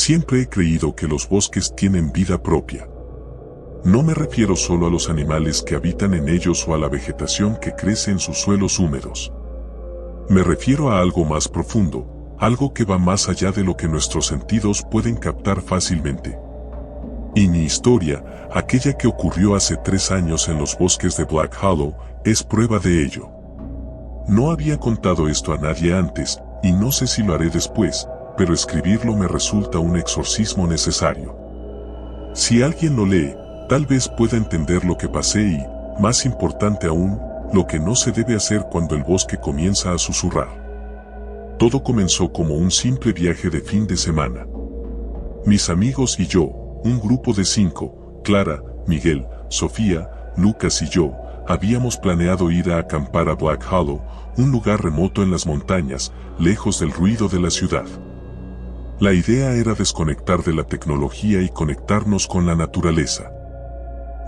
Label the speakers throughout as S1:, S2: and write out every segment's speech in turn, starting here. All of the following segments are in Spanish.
S1: Siempre he creído que los bosques tienen vida propia. No me refiero solo a los animales que habitan en ellos o a la vegetación que crece en sus suelos húmedos. Me refiero a algo más profundo, algo que va más allá de lo que nuestros sentidos pueden captar fácilmente. Y mi historia, aquella que ocurrió hace 3 años en los bosques de Black Hollow, es prueba de ello. No había contado esto a nadie antes, y no sé si lo haré después, pero escribirlo me resulta un exorcismo necesario. Si alguien lo lee, tal vez pueda entender lo que pasé y, más importante aún, lo que no se debe hacer cuando el bosque comienza a susurrar. Todo comenzó como un simple viaje de fin de semana. Mis amigos y yo, un grupo de 5, Clara, Miguel, Sofía, Lucas y yo, habíamos planeado ir a acampar a Black Hollow, un lugar remoto en las montañas, lejos del ruido de la ciudad. La idea era desconectar de la tecnología y conectarnos con la naturaleza.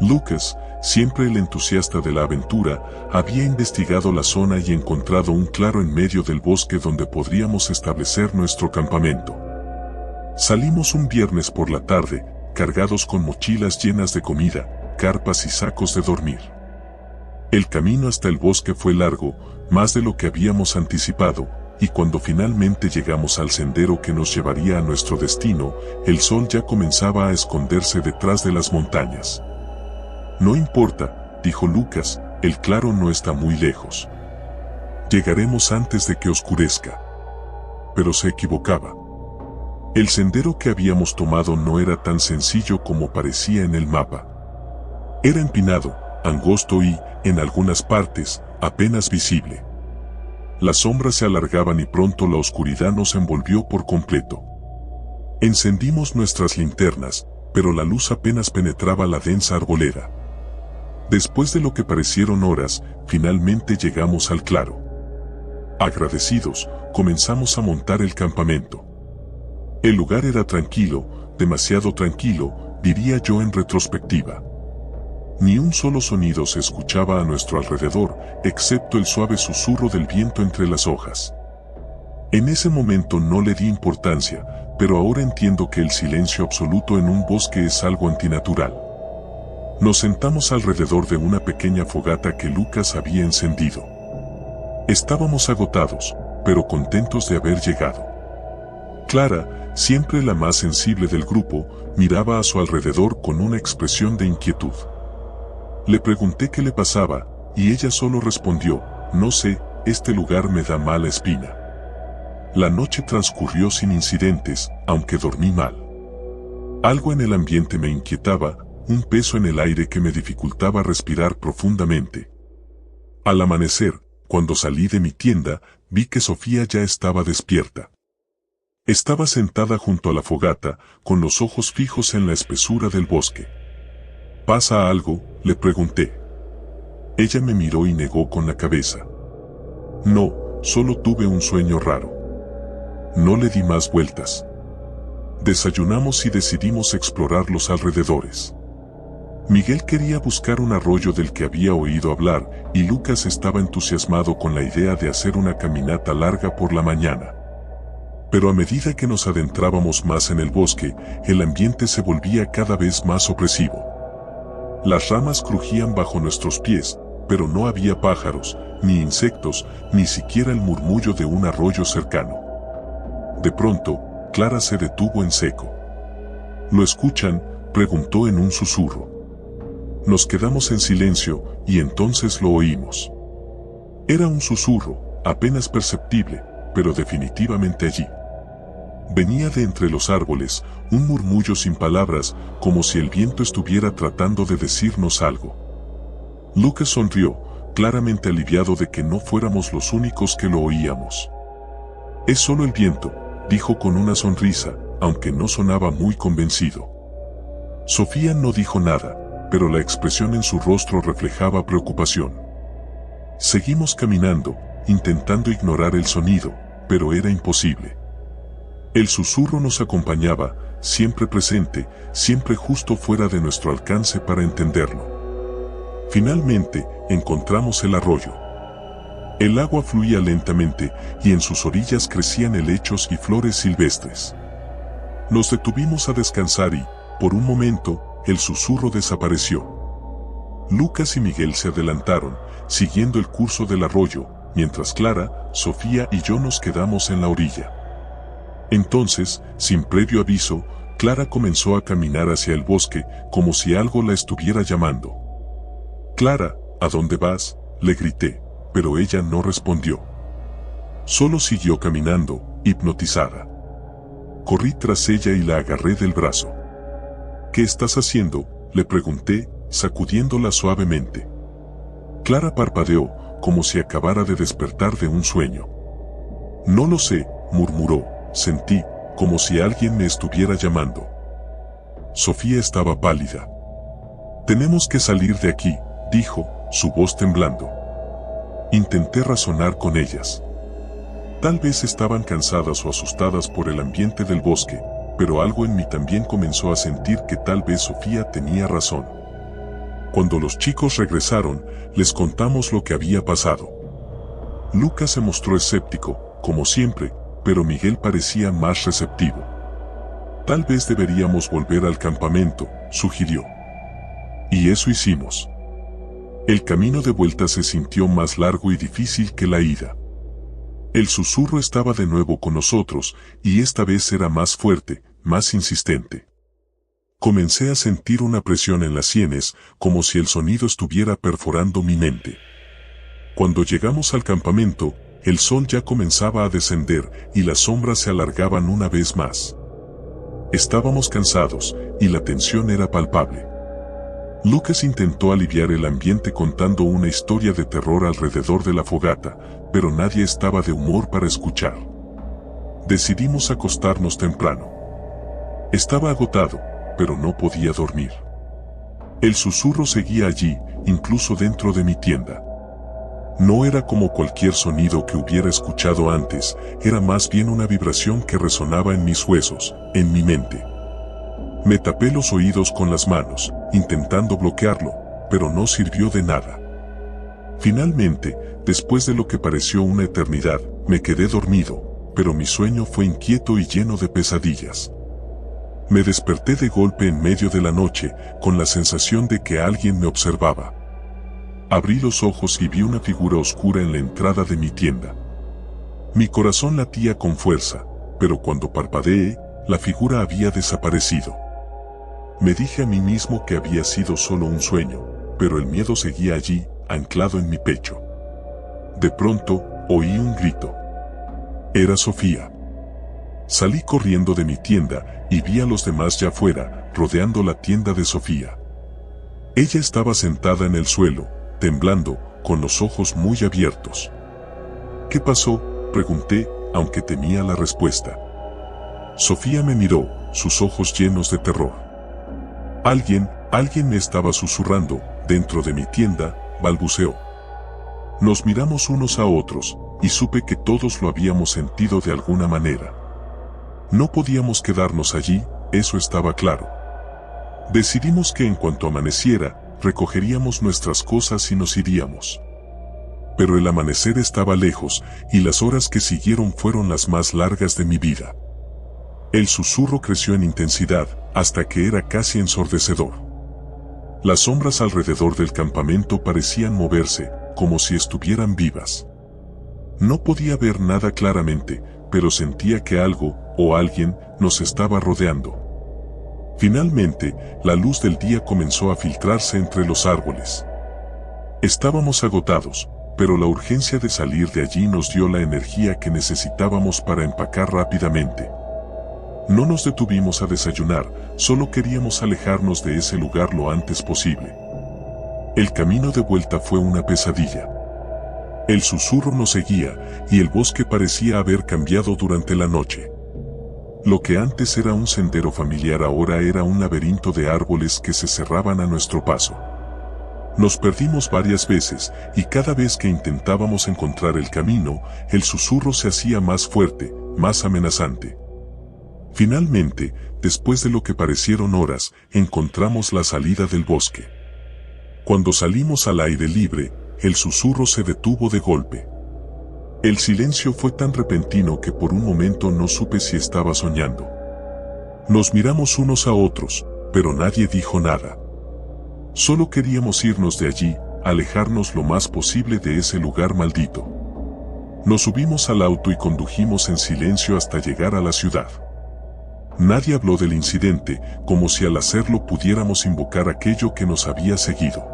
S1: Lucas, siempre el entusiasta de la aventura, había investigado la zona y encontrado un claro en medio del bosque donde podríamos establecer nuestro campamento. Salimos un viernes por la tarde, cargados con mochilas llenas de comida, carpas y sacos de dormir. El camino hasta el bosque fue largo, más de lo que habíamos anticipado, y cuando finalmente llegamos al sendero que nos llevaría a nuestro destino, el sol ya comenzaba a esconderse detrás de las montañas. No importa, dijo Lucas, el claro no está muy lejos. Llegaremos antes de que oscurezca. Pero se equivocaba. El sendero que habíamos tomado no era tan sencillo como parecía en el mapa. Era empinado, angosto y, en algunas partes, apenas visible. Las sombras se alargaban y pronto la oscuridad nos envolvió por completo. Encendimos nuestras linternas, pero la luz apenas penetraba la densa arboleda. Después de lo que parecieron horas, finalmente llegamos al claro. Agradecidos, comenzamos a montar el campamento. El lugar era tranquilo, demasiado tranquilo, diría yo en retrospectiva. Ni un solo sonido se escuchaba a nuestro alrededor, excepto el suave susurro del viento entre las hojas. En ese momento no le di importancia, pero ahora entiendo que el silencio absoluto en un bosque es algo antinatural. Nos sentamos alrededor de una pequeña fogata que Lucas había encendido. Estábamos agotados, pero contentos de haber llegado. Clara, siempre la más sensible del grupo, miraba a su alrededor con una expresión de inquietud. Le pregunté qué le pasaba, y ella solo respondió, no sé, este lugar me da mala espina. La noche transcurrió sin incidentes, aunque dormí mal. Algo en el ambiente me inquietaba, un peso en el aire que me dificultaba respirar profundamente. Al amanecer, cuando salí de mi tienda, vi que Sofía ya estaba despierta. Estaba sentada junto a la fogata, con los ojos fijos en la espesura del bosque. ¿Pasa algo?, le pregunté. Ella me miró y negó con la cabeza. No, solo tuve un sueño raro. No le di más vueltas. Desayunamos y decidimos explorar los alrededores. Miguel quería buscar un arroyo del que había oído hablar, y Lucas estaba entusiasmado con la idea de hacer una caminata larga por la mañana. Pero a medida que nos adentrábamos más en el bosque, el ambiente se volvía cada vez más opresivo. Las ramas crujían bajo nuestros pies, pero no había pájaros, ni insectos, ni siquiera el murmullo de un arroyo cercano. De pronto, Clara se detuvo en seco. ¿Lo escuchan?, preguntó en un susurro. Nos quedamos en silencio, y entonces lo oímos. Era un susurro, apenas perceptible, pero definitivamente allí. Venía de entre los árboles, un murmullo sin palabras, como si el viento estuviera tratando de decirnos algo. Lucas sonrió, claramente aliviado de que no fuéramos los únicos que lo oíamos. Es solo el viento, dijo con una sonrisa, aunque no sonaba muy convencido. Sofía no dijo nada, pero la expresión en su rostro reflejaba preocupación. Seguimos caminando, intentando ignorar el sonido, pero era imposible. El susurro nos acompañaba, siempre presente, siempre justo fuera de nuestro alcance para entenderlo. Finalmente, encontramos el arroyo. El agua fluía lentamente, y en sus orillas crecían helechos y flores silvestres. Nos detuvimos a descansar y, por un momento, el susurro desapareció. Lucas y Miguel se adelantaron, siguiendo el curso del arroyo, mientras Clara, Sofía y yo nos quedamos en la orilla. Entonces, sin previo aviso, Clara comenzó a caminar hacia el bosque, como si algo la estuviera llamando. «Clara, ¿a dónde vas?», le grité, pero ella no respondió. Solo siguió caminando, hipnotizada. Corrí tras ella y la agarré del brazo. «¿Qué estás haciendo?», le pregunté, sacudiéndola suavemente. Clara parpadeó, como si acabara de despertar de un sueño. «No lo sé», murmuró, sentí, como si alguien me estuviera llamando. Sofía estaba pálida. «Tenemos que salir de aquí», dijo, su voz temblando. Intenté razonar con ellas. Tal vez estaban cansadas o asustadas por el ambiente del bosque, pero algo en mí también comenzó a sentir que tal vez Sofía tenía razón. Cuando los chicos regresaron, les contamos lo que había pasado. Lucas se mostró escéptico, como siempre, pero Miguel parecía más receptivo. «Tal vez deberíamos volver al campamento», sugirió. Y eso hicimos. El camino de vuelta se sintió más largo y difícil que la ida. El susurro estaba de nuevo con nosotros, y esta vez era más fuerte, más insistente. Comencé a sentir una presión en las sienes, como si el sonido estuviera perforando mi mente. Cuando llegamos al campamento, el sol ya comenzaba a descender y las sombras se alargaban una vez más. Estábamos cansados, y la tensión era palpable. Lucas intentó aliviar el ambiente contando una historia de terror alrededor de la fogata, pero nadie estaba de humor para escuchar. Decidimos acostarnos temprano. Estaba agotado, pero no podía dormir. El susurro seguía allí, incluso dentro de mi tienda. No era como cualquier sonido que hubiera escuchado antes, era más bien una vibración que resonaba en mis huesos, en mi mente. Me tapé los oídos con las manos, intentando bloquearlo, pero no sirvió de nada. Finalmente, después de lo que pareció una eternidad, me quedé dormido, pero mi sueño fue inquieto y lleno de pesadillas. Me desperté de golpe en medio de la noche, con la sensación de que alguien me observaba. Abrí los ojos y vi una figura oscura en la entrada de mi tienda. Mi corazón latía con fuerza, pero cuando parpadeé, la figura había desaparecido. Me dije a mí mismo que había sido solo un sueño, pero el miedo seguía allí, anclado en mi pecho. De pronto, oí un grito. Era Sofía. Salí corriendo de mi tienda y vi a los demás ya afuera, rodeando la tienda de Sofía. Ella estaba sentada en el suelo, temblando, con los ojos muy abiertos. «¿Qué pasó?», pregunté, aunque temía la respuesta. Sofía me miró, sus ojos llenos de terror. Alguien me estaba susurrando, dentro de mi tienda», balbuceó. Nos miramos unos a otros, y supe que todos lo habíamos sentido de alguna manera. No podíamos quedarnos allí, eso estaba claro. Decidimos que en cuanto amaneciera, recogeríamos nuestras cosas y nos iríamos. Pero el amanecer estaba lejos, y las horas que siguieron fueron las más largas de mi vida. El susurro creció en intensidad, hasta que era casi ensordecedor. Las sombras alrededor del campamento parecían moverse, como si estuvieran vivas. No podía ver nada claramente, pero sentía que algo, o alguien, nos estaba rodeando. Finalmente, la luz del día comenzó a filtrarse entre los árboles. Estábamos agotados, pero la urgencia de salir de allí nos dio la energía que necesitábamos para empacar rápidamente. No nos detuvimos a desayunar, solo queríamos alejarnos de ese lugar lo antes posible. El camino de vuelta fue una pesadilla. El susurro nos seguía, y el bosque parecía haber cambiado durante la noche. Lo que antes era un sendero familiar ahora era un laberinto de árboles que se cerraban a nuestro paso. Nos perdimos varias veces, y cada vez que intentábamos encontrar el camino, el susurro se hacía más fuerte, más amenazante. Finalmente, después de lo que parecieron horas, encontramos la salida del bosque. Cuando salimos al aire libre, el susurro se detuvo de golpe. El silencio fue tan repentino que por un momento no supe si estaba soñando. Nos miramos unos a otros, pero nadie dijo nada. Solo queríamos irnos de allí, alejarnos lo más posible de ese lugar maldito. Nos subimos al auto y condujimos en silencio hasta llegar a la ciudad. Nadie habló del incidente, como si al hacerlo pudiéramos invocar aquello que nos había seguido.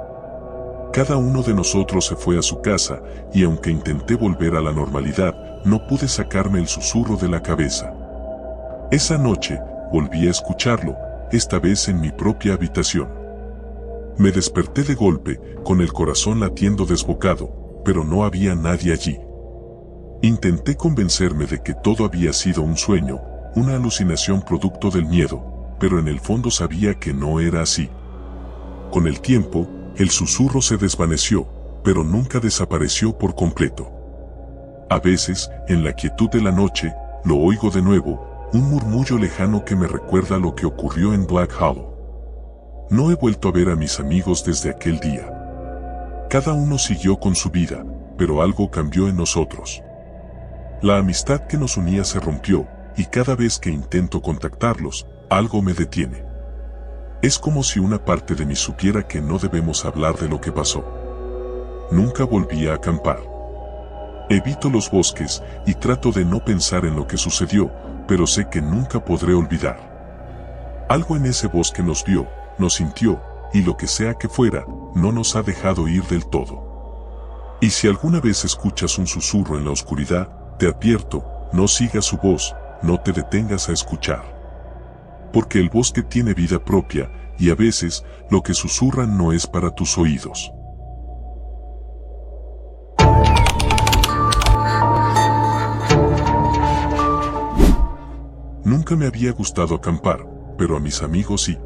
S1: Cada uno de nosotros se fue a su casa, y aunque intenté volver a la normalidad, no pude sacarme el susurro de la cabeza. Esa noche, volví a escucharlo, esta vez en mi propia habitación. Me desperté de golpe, con el corazón latiendo desbocado, pero no había nadie allí. Intenté convencerme de que todo había sido un sueño, una alucinación producto del miedo, pero en el fondo sabía que no era así. Con el tiempo, el susurro se desvaneció, pero nunca desapareció por completo. A veces, en la quietud de la noche, lo oigo de nuevo, un murmullo lejano que me recuerda lo que ocurrió en Black Hollow. No he vuelto a ver a mis amigos desde aquel día. Cada uno siguió con su vida, pero algo cambió en nosotros. La amistad que nos unía se rompió, y cada vez que intento contactarlos, algo me detiene. Es como si una parte de mí supiera que no debemos hablar de lo que pasó. Nunca volví a acampar. Evito los bosques y trato de no pensar en lo que sucedió, pero sé que nunca podré olvidar. Algo en ese bosque nos vio, nos sintió, y lo que sea que fuera, no nos ha dejado ir del todo. Y si alguna vez escuchas un susurro en la oscuridad, te advierto, no sigas su voz, no te detengas a escuchar. Porque el bosque tiene vida propia, y a veces, lo que susurran no es para tus oídos. Nunca me había gustado acampar, pero a mis amigos sí.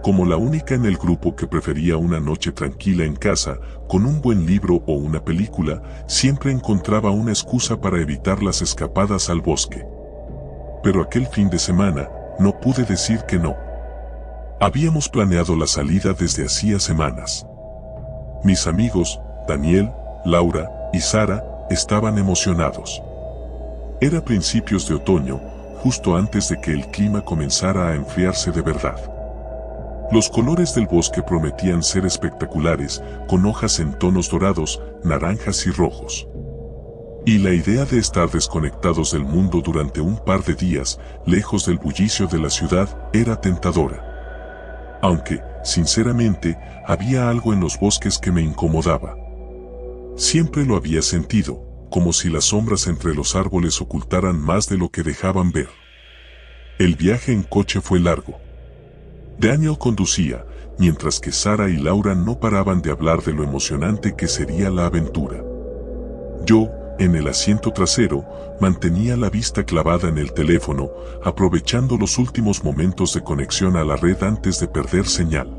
S1: Como la única en el grupo que prefería una noche tranquila en casa, con un buen libro o una película, siempre encontraba una excusa para evitar las escapadas al bosque. Pero aquel fin de semana, no pude decir que no. Habíamos planeado la salida desde hacía semanas. Mis amigos, Daniel, Laura y Sara, estaban emocionados. Era principios de otoño, justo antes de que el clima comenzara a enfriarse de verdad. Los colores del bosque prometían ser espectaculares, con hojas en tonos dorados, naranjas y rojos. Y la idea de estar desconectados del mundo durante un par de días, lejos del bullicio de la ciudad, era tentadora. Aunque, sinceramente, había algo en los bosques que me incomodaba. Siempre lo había sentido, como si las sombras entre los árboles ocultaran más de lo que dejaban ver. El viaje en coche fue largo. Daniel conducía, mientras que Sara y Laura no paraban de hablar de lo emocionante que sería la aventura. Yo, en el asiento trasero, mantenía la vista clavada en el teléfono, aprovechando los últimos momentos de conexión a la red antes de perder señal.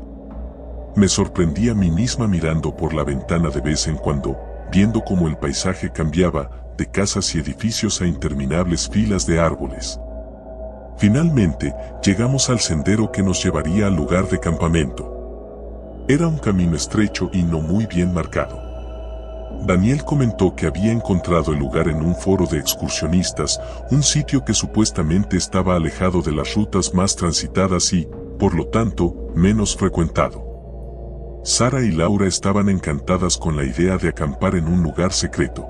S1: Me sorprendí a mí misma mirando por la ventana de vez en cuando, viendo cómo el paisaje cambiaba, de casas y edificios a interminables filas de árboles. Finalmente, llegamos al sendero que nos llevaría al lugar de campamento. Era un camino estrecho y no muy bien marcado. Daniel comentó que había encontrado el lugar en un foro de excursionistas, un sitio que supuestamente estaba alejado de las rutas más transitadas y, por lo tanto, menos frecuentado. Sara y Laura estaban encantadas con la idea de acampar en un lugar secreto.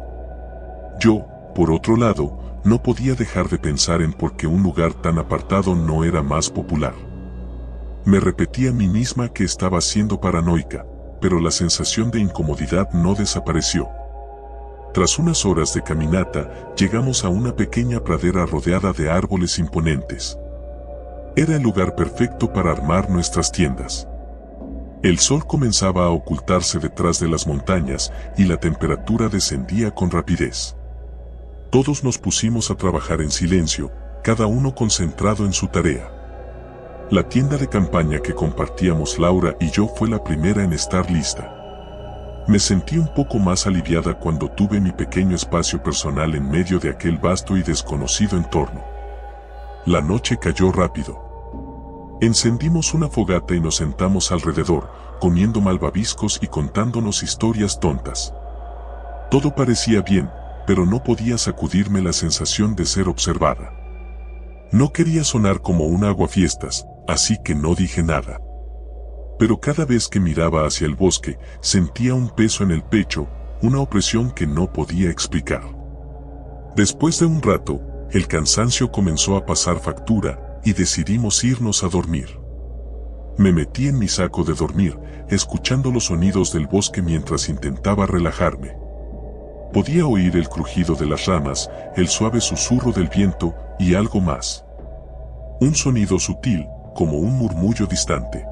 S1: Yo, por otro lado, no podía dejar de pensar en por qué un lugar tan apartado no era más popular. Me repetí a mí misma que estaba siendo paranoica, pero la sensación de incomodidad no desapareció. Tras unas horas de caminata, llegamos a una pequeña pradera rodeada de árboles imponentes. Era el lugar perfecto para armar nuestras tiendas. El sol comenzaba a ocultarse detrás de las montañas y la temperatura descendía con rapidez. Todos nos pusimos a trabajar en silencio, cada uno concentrado en su tarea. La tienda de campaña que compartíamos Laura y yo fue la primera en estar lista. Me sentí un poco más aliviada cuando tuve mi pequeño espacio personal en medio de aquel vasto y desconocido entorno. La noche cayó rápido. Encendimos una fogata y nos sentamos alrededor, comiendo malvaviscos y contándonos historias tontas. Todo parecía bien, pero no podía sacudirme la sensación de ser observada. No quería sonar como un aguafiestas, así que no dije nada. Pero cada vez que miraba hacia el bosque, sentía un peso en el pecho, una opresión que no podía explicar. Después de un rato, el cansancio comenzó a pasar factura, y decidimos irnos a dormir. Me metí en mi saco de dormir, escuchando los sonidos del bosque mientras intentaba relajarme. Podía oír el crujido de las ramas, el suave susurro del viento, y algo más. Un sonido sutil, como un murmullo distante.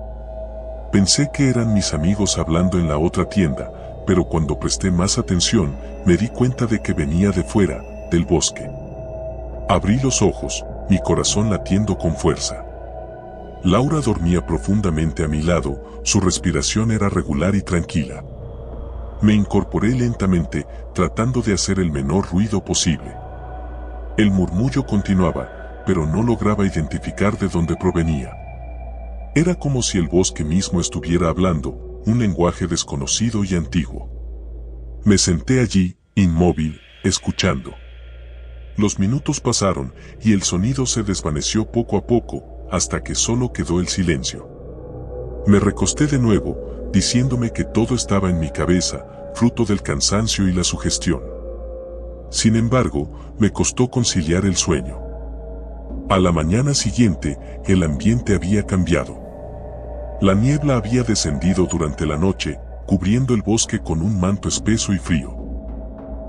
S1: Pensé que eran mis amigos hablando en la otra tienda, pero cuando presté más atención, me di cuenta de que venía de fuera, del bosque. Abrí los ojos, mi corazón latiendo con fuerza. Laura dormía profundamente a mi lado, su respiración era regular y tranquila. Me incorporé lentamente, tratando de hacer el menor ruido posible. El murmullo continuaba, pero no lograba identificar de dónde provenía. Era como si el bosque mismo estuviera hablando, un lenguaje desconocido y antiguo. Me senté allí, inmóvil, escuchando. Los minutos pasaron, y el sonido se desvaneció poco a poco, hasta que solo quedó el silencio. Me recosté de nuevo, diciéndome que todo estaba en mi cabeza, fruto del cansancio y la sugestión. Sin embargo, me costó conciliar el sueño. A la mañana siguiente, el ambiente había cambiado. La niebla había descendido durante la noche, cubriendo el bosque con un manto espeso y frío.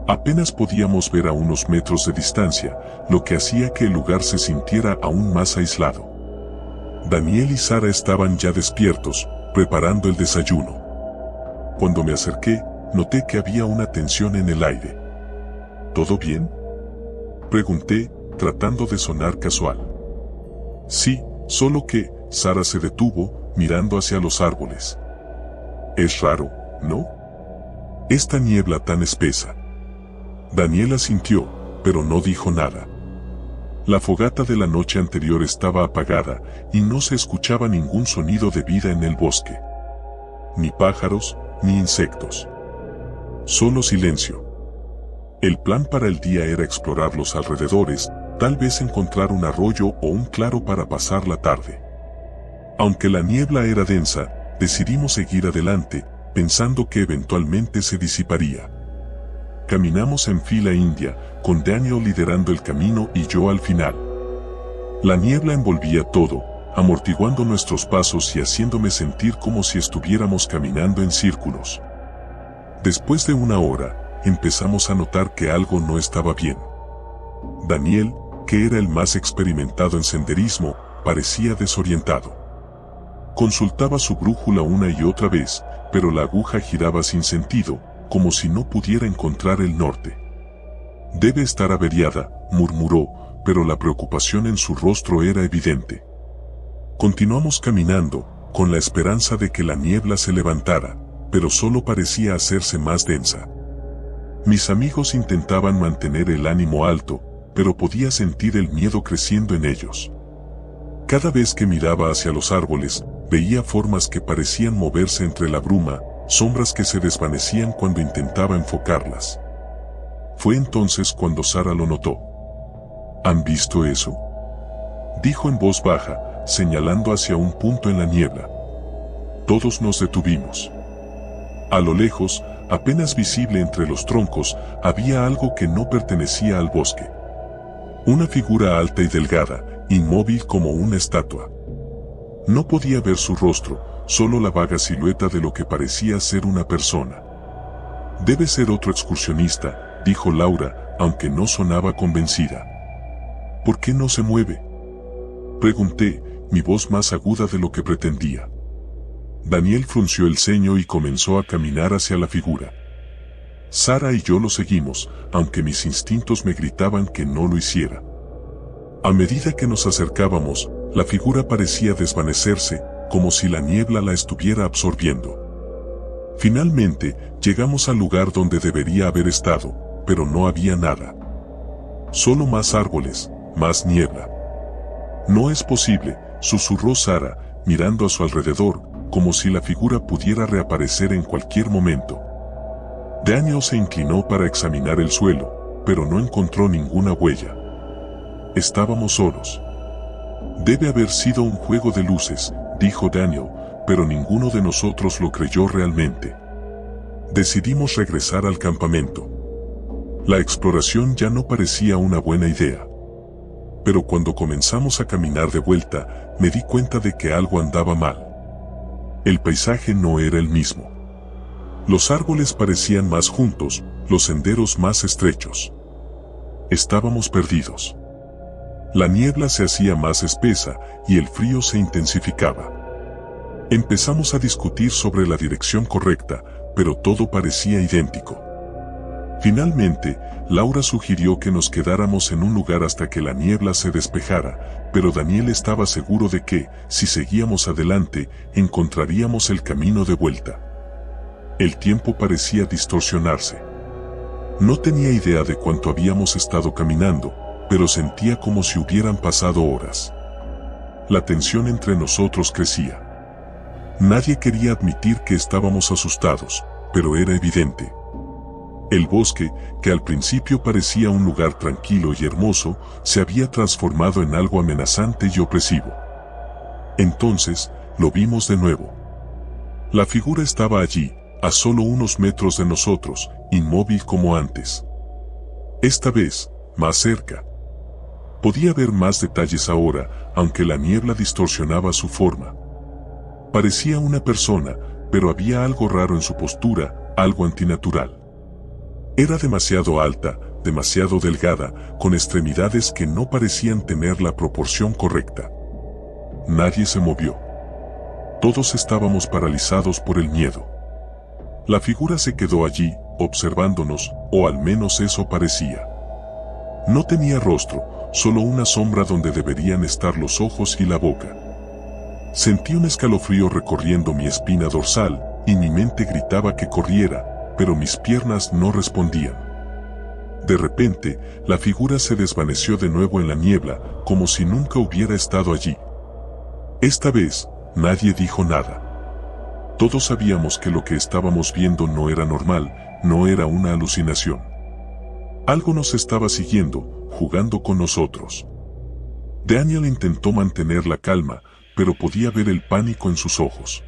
S1: Apenas podíamos ver a unos metros de distancia, lo que hacía que el lugar se sintiera aún más aislado. Daniel y Sara estaban ya despiertos, preparando el desayuno. Cuando me acerqué, noté que había una tensión en el aire. ¿Todo bien?, pregunté, tratando de sonar casual. Sí, solo que, Sara se detuvo, mirando hacia los árboles. Es raro, ¿no? Esta niebla tan espesa. Daniel asintió, pero no dijo nada. La fogata de la noche anterior estaba apagada, y no se escuchaba ningún sonido de vida en el bosque. Ni pájaros, ni insectos. Solo silencio. El plan para el día era explorar los alrededores, tal vez encontrar un arroyo o un claro para pasar la tarde. Aunque la niebla era densa, decidimos seguir adelante, pensando que eventualmente se disiparía. Caminamos en fila india, con Daniel liderando el camino y yo al final. La niebla envolvía todo, amortiguando nuestros pasos y haciéndome sentir como si estuviéramos caminando en círculos. Después de una hora, empezamos a notar que algo no estaba bien. Daniel, que era el más experimentado en senderismo, parecía desorientado. Consultaba su brújula una y otra vez, pero la aguja giraba sin sentido, como si no pudiera encontrar el norte. Debe estar averiada, murmuró, pero la preocupación en su rostro era evidente. Continuamos caminando, con la esperanza de que la niebla se levantara, pero solo parecía hacerse más densa. Mis amigos intentaban mantener el ánimo alto, pero podía sentir el miedo creciendo en ellos. Cada vez que miraba hacia los árboles, veía formas que parecían moverse entre la bruma, sombras que se desvanecían cuando intentaba enfocarlas. Fue entonces cuando Sara lo notó. ¿Han visto eso?, dijo en voz baja, señalando hacia un punto en la niebla. Todos nos detuvimos. A lo lejos, apenas visible entre los troncos, había algo que no pertenecía al bosque. Una figura alta y delgada, inmóvil como una estatua. No podía ver su rostro, solo la vaga silueta de lo que parecía ser una persona. Debe ser otro excursionista, dijo Laura, aunque no sonaba convencida. ¿Por qué no se mueve?, pregunté, mi voz más aguda de lo que pretendía. Daniel frunció el ceño y comenzó a caminar hacia la figura. Sara y yo lo seguimos, aunque mis instintos me gritaban que no lo hiciera. A medida que nos acercábamos, la figura parecía desvanecerse, como si la niebla la estuviera absorbiendo. Finalmente, llegamos al lugar donde debería haber estado, pero no había nada. Solo más árboles, más niebla. No es posible, susurró Sara, mirando a su alrededor, como si la figura pudiera reaparecer en cualquier momento. Daniel se inclinó para examinar el suelo, pero no encontró ninguna huella. Estábamos solos. Debe haber sido un juego de luces, dijo Daniel, pero ninguno de nosotros lo creyó realmente. Decidimos regresar al campamento. La exploración ya no parecía una buena idea. Pero cuando comenzamos a caminar de vuelta, me di cuenta de que algo andaba mal. El paisaje no era el mismo. Los árboles parecían más juntos, los senderos más estrechos. Estábamos perdidos. La niebla se hacía más espesa y el frío se intensificaba. Empezamos a discutir sobre la dirección correcta, pero todo parecía idéntico. Finalmente, Laura sugirió que nos quedáramos en un lugar hasta que la niebla se despejara, pero Daniel estaba seguro de que, si seguíamos adelante, encontraríamos el camino de vuelta. El tiempo parecía distorsionarse. No tenía idea de cuánto habíamos estado caminando, pero sentía como si hubieran pasado horas. La tensión entre nosotros crecía. Nadie quería admitir que estábamos asustados, pero era evidente. El bosque, que al principio parecía un lugar tranquilo y hermoso, se había transformado en algo amenazante y opresivo. Entonces, lo vimos de nuevo. La figura estaba allí, a solo unos metros de nosotros, inmóvil como antes. Esta vez, más cerca. Podía ver más detalles ahora, aunque la niebla distorsionaba su forma. Parecía una persona, pero había algo raro en su postura, algo antinatural. Era demasiado alta, demasiado delgada, con extremidades que no parecían tener la proporción correcta. Nadie se movió. Todos estábamos paralizados por el miedo. La figura se quedó allí, observándonos, o al menos eso parecía. No tenía rostro, solo una sombra donde deberían estar los ojos y la boca. Sentí un escalofrío recorriendo mi espina dorsal, y mi mente gritaba que corriera, pero mis piernas no respondían. De repente, la figura se desvaneció de nuevo en la niebla, como si nunca hubiera estado allí. Esta vez, nadie dijo nada. Todos sabíamos que lo que estábamos viendo no era normal, no era una alucinación. Algo nos estaba siguiendo, jugando con nosotros. Daniel intentó mantener la calma, pero podía ver el pánico en sus ojos.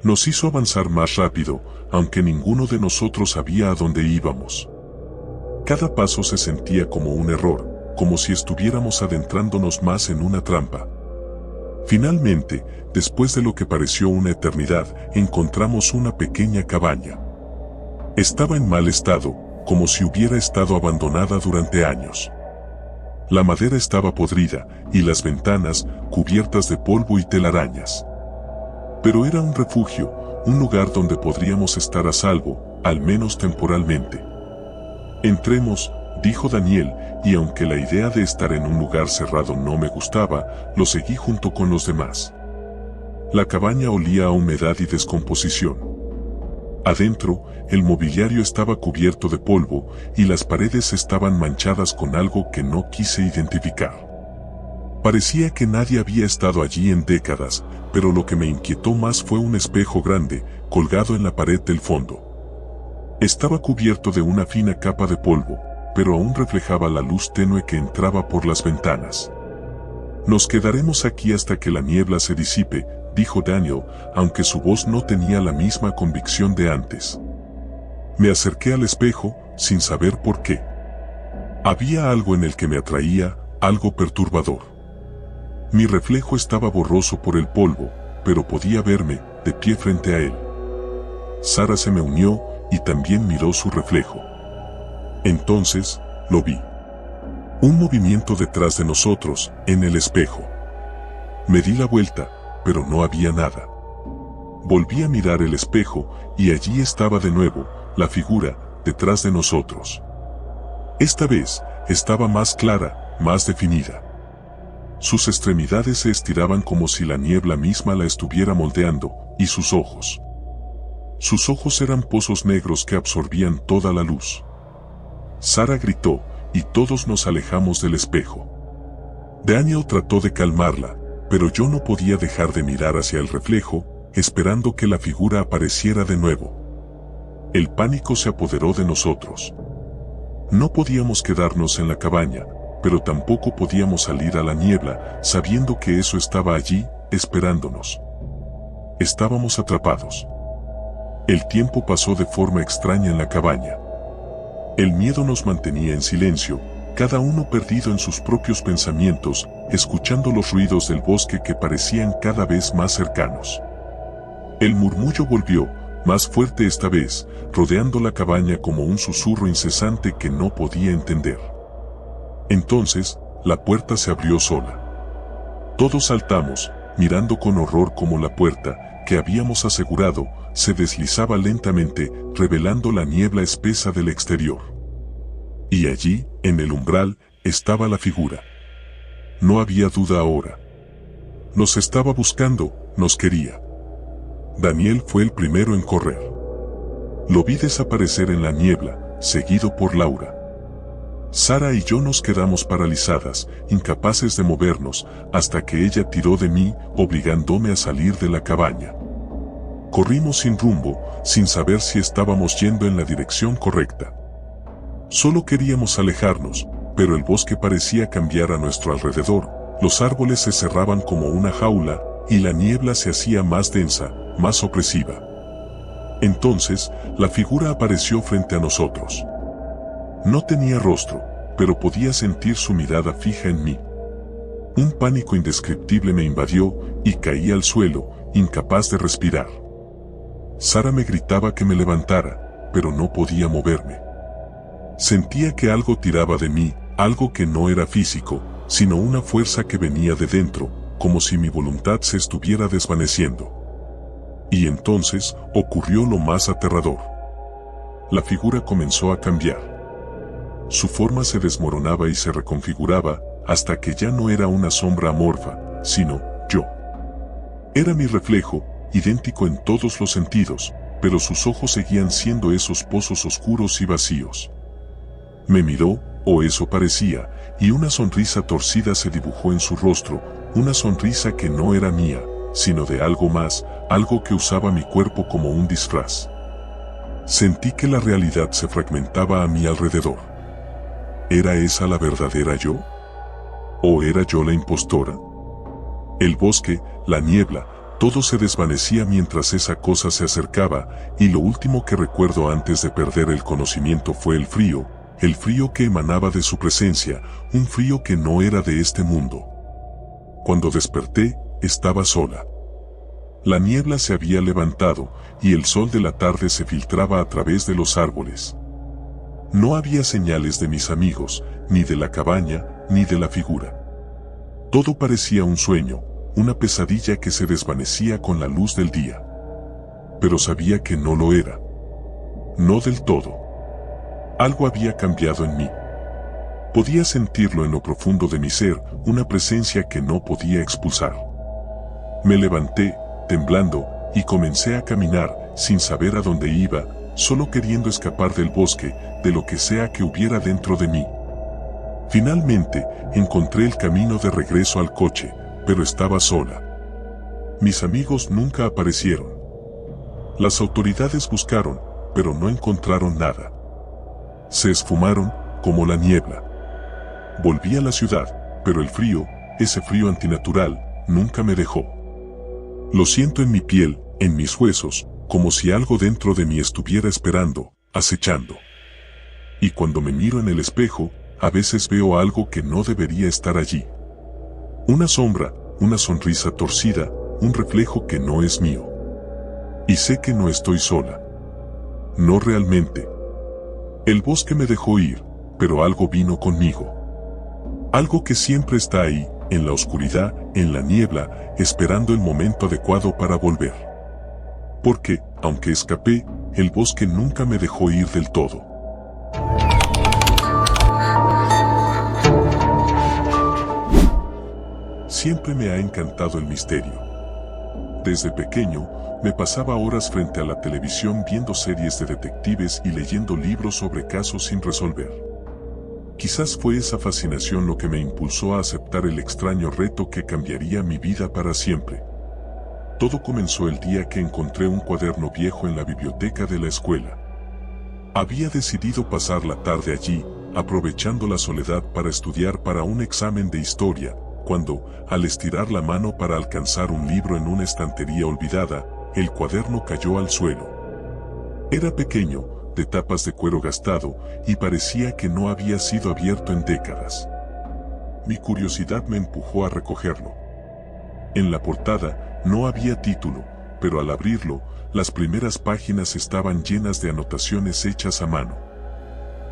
S1: Nos hizo avanzar más rápido, aunque ninguno de nosotros sabía a dónde íbamos. Cada paso se sentía como un error, como si estuviéramos adentrándonos más en una trampa. Finalmente, después de lo que pareció una eternidad, encontramos una pequeña cabaña. Estaba en mal estado, como si hubiera estado abandonada durante años. La madera estaba podrida, y las ventanas, cubiertas de polvo y telarañas. Pero era un refugio, un lugar donde podríamos estar a salvo, al menos temporalmente. Entremos, dijo Daniel, y aunque la idea de estar en un lugar cerrado no me gustaba, lo seguí junto con los demás. La cabaña olía a humedad y descomposición. Adentro, el mobiliario estaba cubierto de polvo, y las paredes estaban manchadas con algo que no quise identificar. Parecía que nadie había estado allí en décadas, pero lo que me inquietó más fue un espejo grande, colgado en la pared del fondo. Estaba cubierto de una fina capa de polvo, pero aún reflejaba la luz tenue que entraba por las ventanas. Nos quedaremos aquí hasta que la niebla se disipe, dijo Daniel, aunque su voz no tenía la misma convicción de antes. Me acerqué al espejo, sin saber por qué. Había algo en el que me atraía, algo perturbador. Mi reflejo estaba borroso por el polvo, pero podía verme, de pie frente a él. Sara se me unió, y también miró su reflejo. Entonces, lo vi. Un movimiento detrás de nosotros, en el espejo. Me di la vuelta, pero no había nada. Volví a mirar el espejo, y allí estaba de nuevo, la figura, detrás de nosotros. Esta vez, estaba más clara, más definida. Sus extremidades se estiraban como si la niebla misma la estuviera moldeando, y sus ojos. Sus ojos eran pozos negros que absorbían toda la luz. Sara gritó, y todos nos alejamos del espejo. Daniel trató de calmarla, pero yo no podía dejar de mirar hacia el reflejo, esperando que la figura apareciera de nuevo. El pánico se apoderó de nosotros. No podíamos quedarnos en la cabaña, pero tampoco podíamos salir a la niebla, sabiendo que eso estaba allí, esperándonos. Estábamos atrapados. El tiempo pasó de forma extraña en la cabaña. El miedo nos mantenía en silencio, cada uno perdido en sus propios pensamientos, escuchando los ruidos del bosque que parecían cada vez más cercanos. El murmullo volvió, más fuerte esta vez, rodeando la cabaña como un susurro incesante que no podía entender. Entonces, la puerta se abrió sola. Todos saltamos, mirando con horror cómo la puerta, que habíamos asegurado, se deslizaba lentamente, revelando la niebla espesa del exterior. Y allí, en el umbral, estaba la figura. No había duda ahora. Nos estaba buscando, nos quería. Daniel fue el primero en correr. Lo vi desaparecer en la niebla, seguido por Laura. Sara y yo nos quedamos paralizadas, incapaces de movernos, hasta que ella tiró de mí, obligándome a salir de la cabaña. Corrimos sin rumbo, sin saber si estábamos yendo en la dirección correcta. Solo queríamos alejarnos, pero el bosque parecía cambiar a nuestro alrededor, los árboles se cerraban como una jaula, y la niebla se hacía más densa, más opresiva. Entonces, la figura apareció frente a nosotros. No tenía rostro, pero podía sentir su mirada fija en mí. Un pánico indescriptible me invadió, y caí al suelo, incapaz de respirar. Sara me gritaba que me levantara, pero no podía moverme. Sentía que algo tiraba de mí, algo que no era físico, sino una fuerza que venía de dentro, como si mi voluntad se estuviera desvaneciendo. Y entonces, ocurrió lo más aterrador. La figura comenzó a cambiar. Su forma se desmoronaba y se reconfiguraba, hasta que ya no era una sombra amorfa, sino yo. Era mi reflejo, idéntico en todos los sentidos, pero sus ojos seguían siendo esos pozos oscuros y vacíos. Me miró, o eso parecía, y una sonrisa torcida se dibujó en su rostro, una sonrisa que no era mía, sino de algo más, algo que usaba mi cuerpo como un disfraz. Sentí que la realidad se fragmentaba a mi alrededor. ¿Era esa la verdadera yo? ¿O era yo la impostora? El bosque, la niebla, todo se desvanecía mientras esa cosa se acercaba, y lo último que recuerdo antes de perder el conocimiento fue el frío que emanaba de su presencia, un frío que no era de este mundo. Cuando desperté, estaba sola. La niebla se había levantado, y el sol de la tarde se filtraba a través de los árboles. No había señales de mis amigos, ni de la cabaña, ni de la figura. Todo parecía un sueño, una pesadilla que se desvanecía con la luz del día. Pero sabía que no lo era. No del todo. Algo había cambiado en mí. Podía sentirlo en lo profundo de mi ser, una presencia que no podía expulsar. Me levanté, temblando, y comencé a caminar, sin saber a dónde iba, solo queriendo escapar del bosque, de lo que sea que hubiera dentro de mí. Finalmente, encontré el camino de regreso al coche, pero estaba sola. Mis amigos nunca aparecieron. Las autoridades buscaron, pero no encontraron nada. Se esfumaron, como la niebla. Volví a la ciudad, pero el frío, ese frío antinatural, nunca me dejó. Lo siento en mi piel, en mis huesos, como si algo dentro de mí estuviera esperando, acechando. Y cuando me miro en el espejo, a veces veo algo que no debería estar allí. Una sombra, una sonrisa torcida, un reflejo que no es mío. Y sé que no estoy sola. No realmente. El bosque me dejó ir, pero algo vino conmigo. Algo que siempre está ahí, en la oscuridad, en la niebla, esperando el momento adecuado para volver. Porque, aunque escapé, el bosque nunca me dejó ir del todo. Siempre me ha encantado el misterio. Desde pequeño, me pasaba horas frente a la televisión viendo series de detectives y leyendo libros sobre casos sin resolver. Quizás fue esa fascinación lo que me impulsó a aceptar el extraño reto que cambiaría mi vida para siempre. Todo comenzó el día que encontré un cuaderno viejo en la biblioteca de la escuela. Había decidido pasar la tarde allí, aprovechando la soledad para estudiar para un examen de historia, cuando, al estirar la mano para alcanzar un libro en una estantería olvidada, el cuaderno cayó al suelo. Era pequeño, de tapas de cuero gastado, y parecía que no había sido abierto en décadas. Mi curiosidad me empujó a recogerlo. En la portada no había título, pero al abrirlo, las primeras páginas estaban llenas de anotaciones hechas a mano.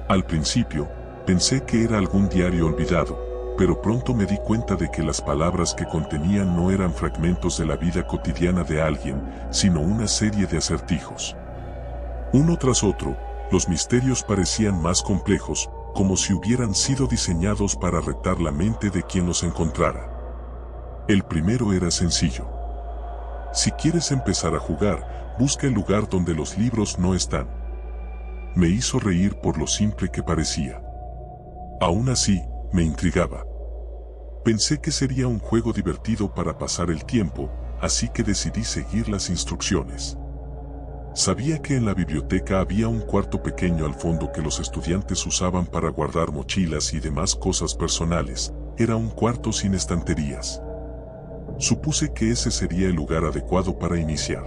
S1: Al principio, pensé que era algún diario olvidado, pero pronto me di cuenta de que las palabras que contenían no eran fragmentos de la vida cotidiana de alguien, sino una serie de acertijos. Uno tras otro, los misterios parecían más complejos, como si hubieran sido diseñados para retar la mente de quien los encontrara. El primero era sencillo. Si quieres empezar a jugar, busca el lugar donde los libros no están. Me hizo reír por lo simple que parecía. Aún así, me intrigaba. Pensé que sería un juego divertido para pasar el tiempo, así que decidí seguir las instrucciones. Sabía que en la biblioteca había un cuarto pequeño al fondo que los estudiantes usaban para guardar mochilas y demás cosas personales. Era un cuarto sin estanterías. Supuse que ese sería el lugar adecuado para iniciar.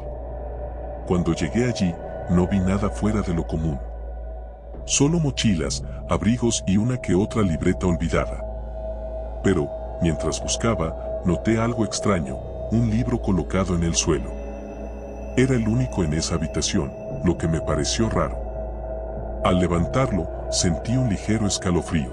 S1: Cuando llegué allí, no vi nada fuera de lo común. Solo mochilas, abrigos y una que otra libreta olvidada. Pero, mientras buscaba, noté algo extraño, un libro colocado en el suelo. Era el único en esa habitación, lo que me pareció raro. Al levantarlo, sentí un ligero escalofrío.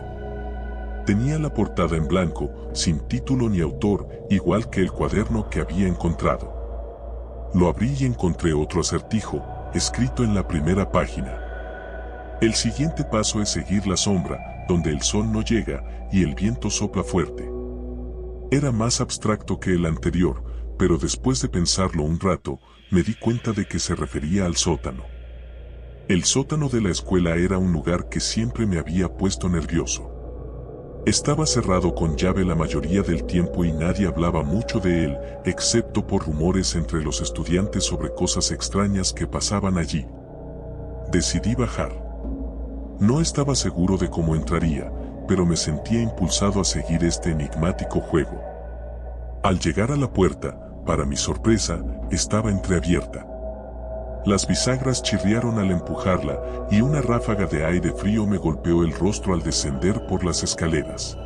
S1: Tenía la portada en blanco, sin título ni autor, igual que el cuaderno que había encontrado. Lo abrí y encontré otro acertijo, escrito en la primera página. El siguiente paso es seguir la sombra, donde el sol no llega y el viento sopla fuerte. Era más abstracto que el anterior, pero después de pensarlo un rato, me di cuenta de que se refería al sótano. El sótano de la escuela era un lugar que siempre me había puesto nervioso. Estaba cerrado con llave la mayoría del tiempo y nadie hablaba mucho de él, excepto por rumores entre los estudiantes sobre cosas extrañas que pasaban allí. Decidí bajar. No estaba seguro de cómo entraría, pero me sentía impulsado a seguir este enigmático juego. Al llegar a la puerta, para mi sorpresa, estaba entreabierta. Las bisagras chirriaron al empujarla y una ráfaga de aire frío me golpeó el rostro al descender por las escaleras.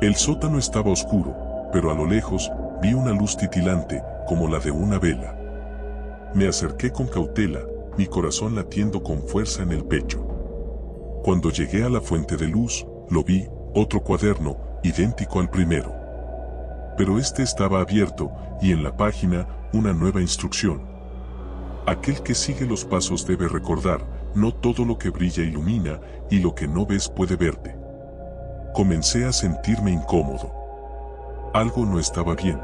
S1: El sótano estaba oscuro, pero a lo lejos vi una luz titilante, como la de una vela. Me acerqué con cautela, mi corazón latiendo con fuerza en el pecho. Cuando llegué a la fuente de luz, lo vi, otro cuaderno, idéntico al primero. Pero este estaba abierto, y en la página, una nueva instrucción. Aquel que sigue los pasos debe recordar, no todo lo que brilla ilumina, y lo que no ves puede verte. Comencé a sentirme incómodo. Algo no estaba bien.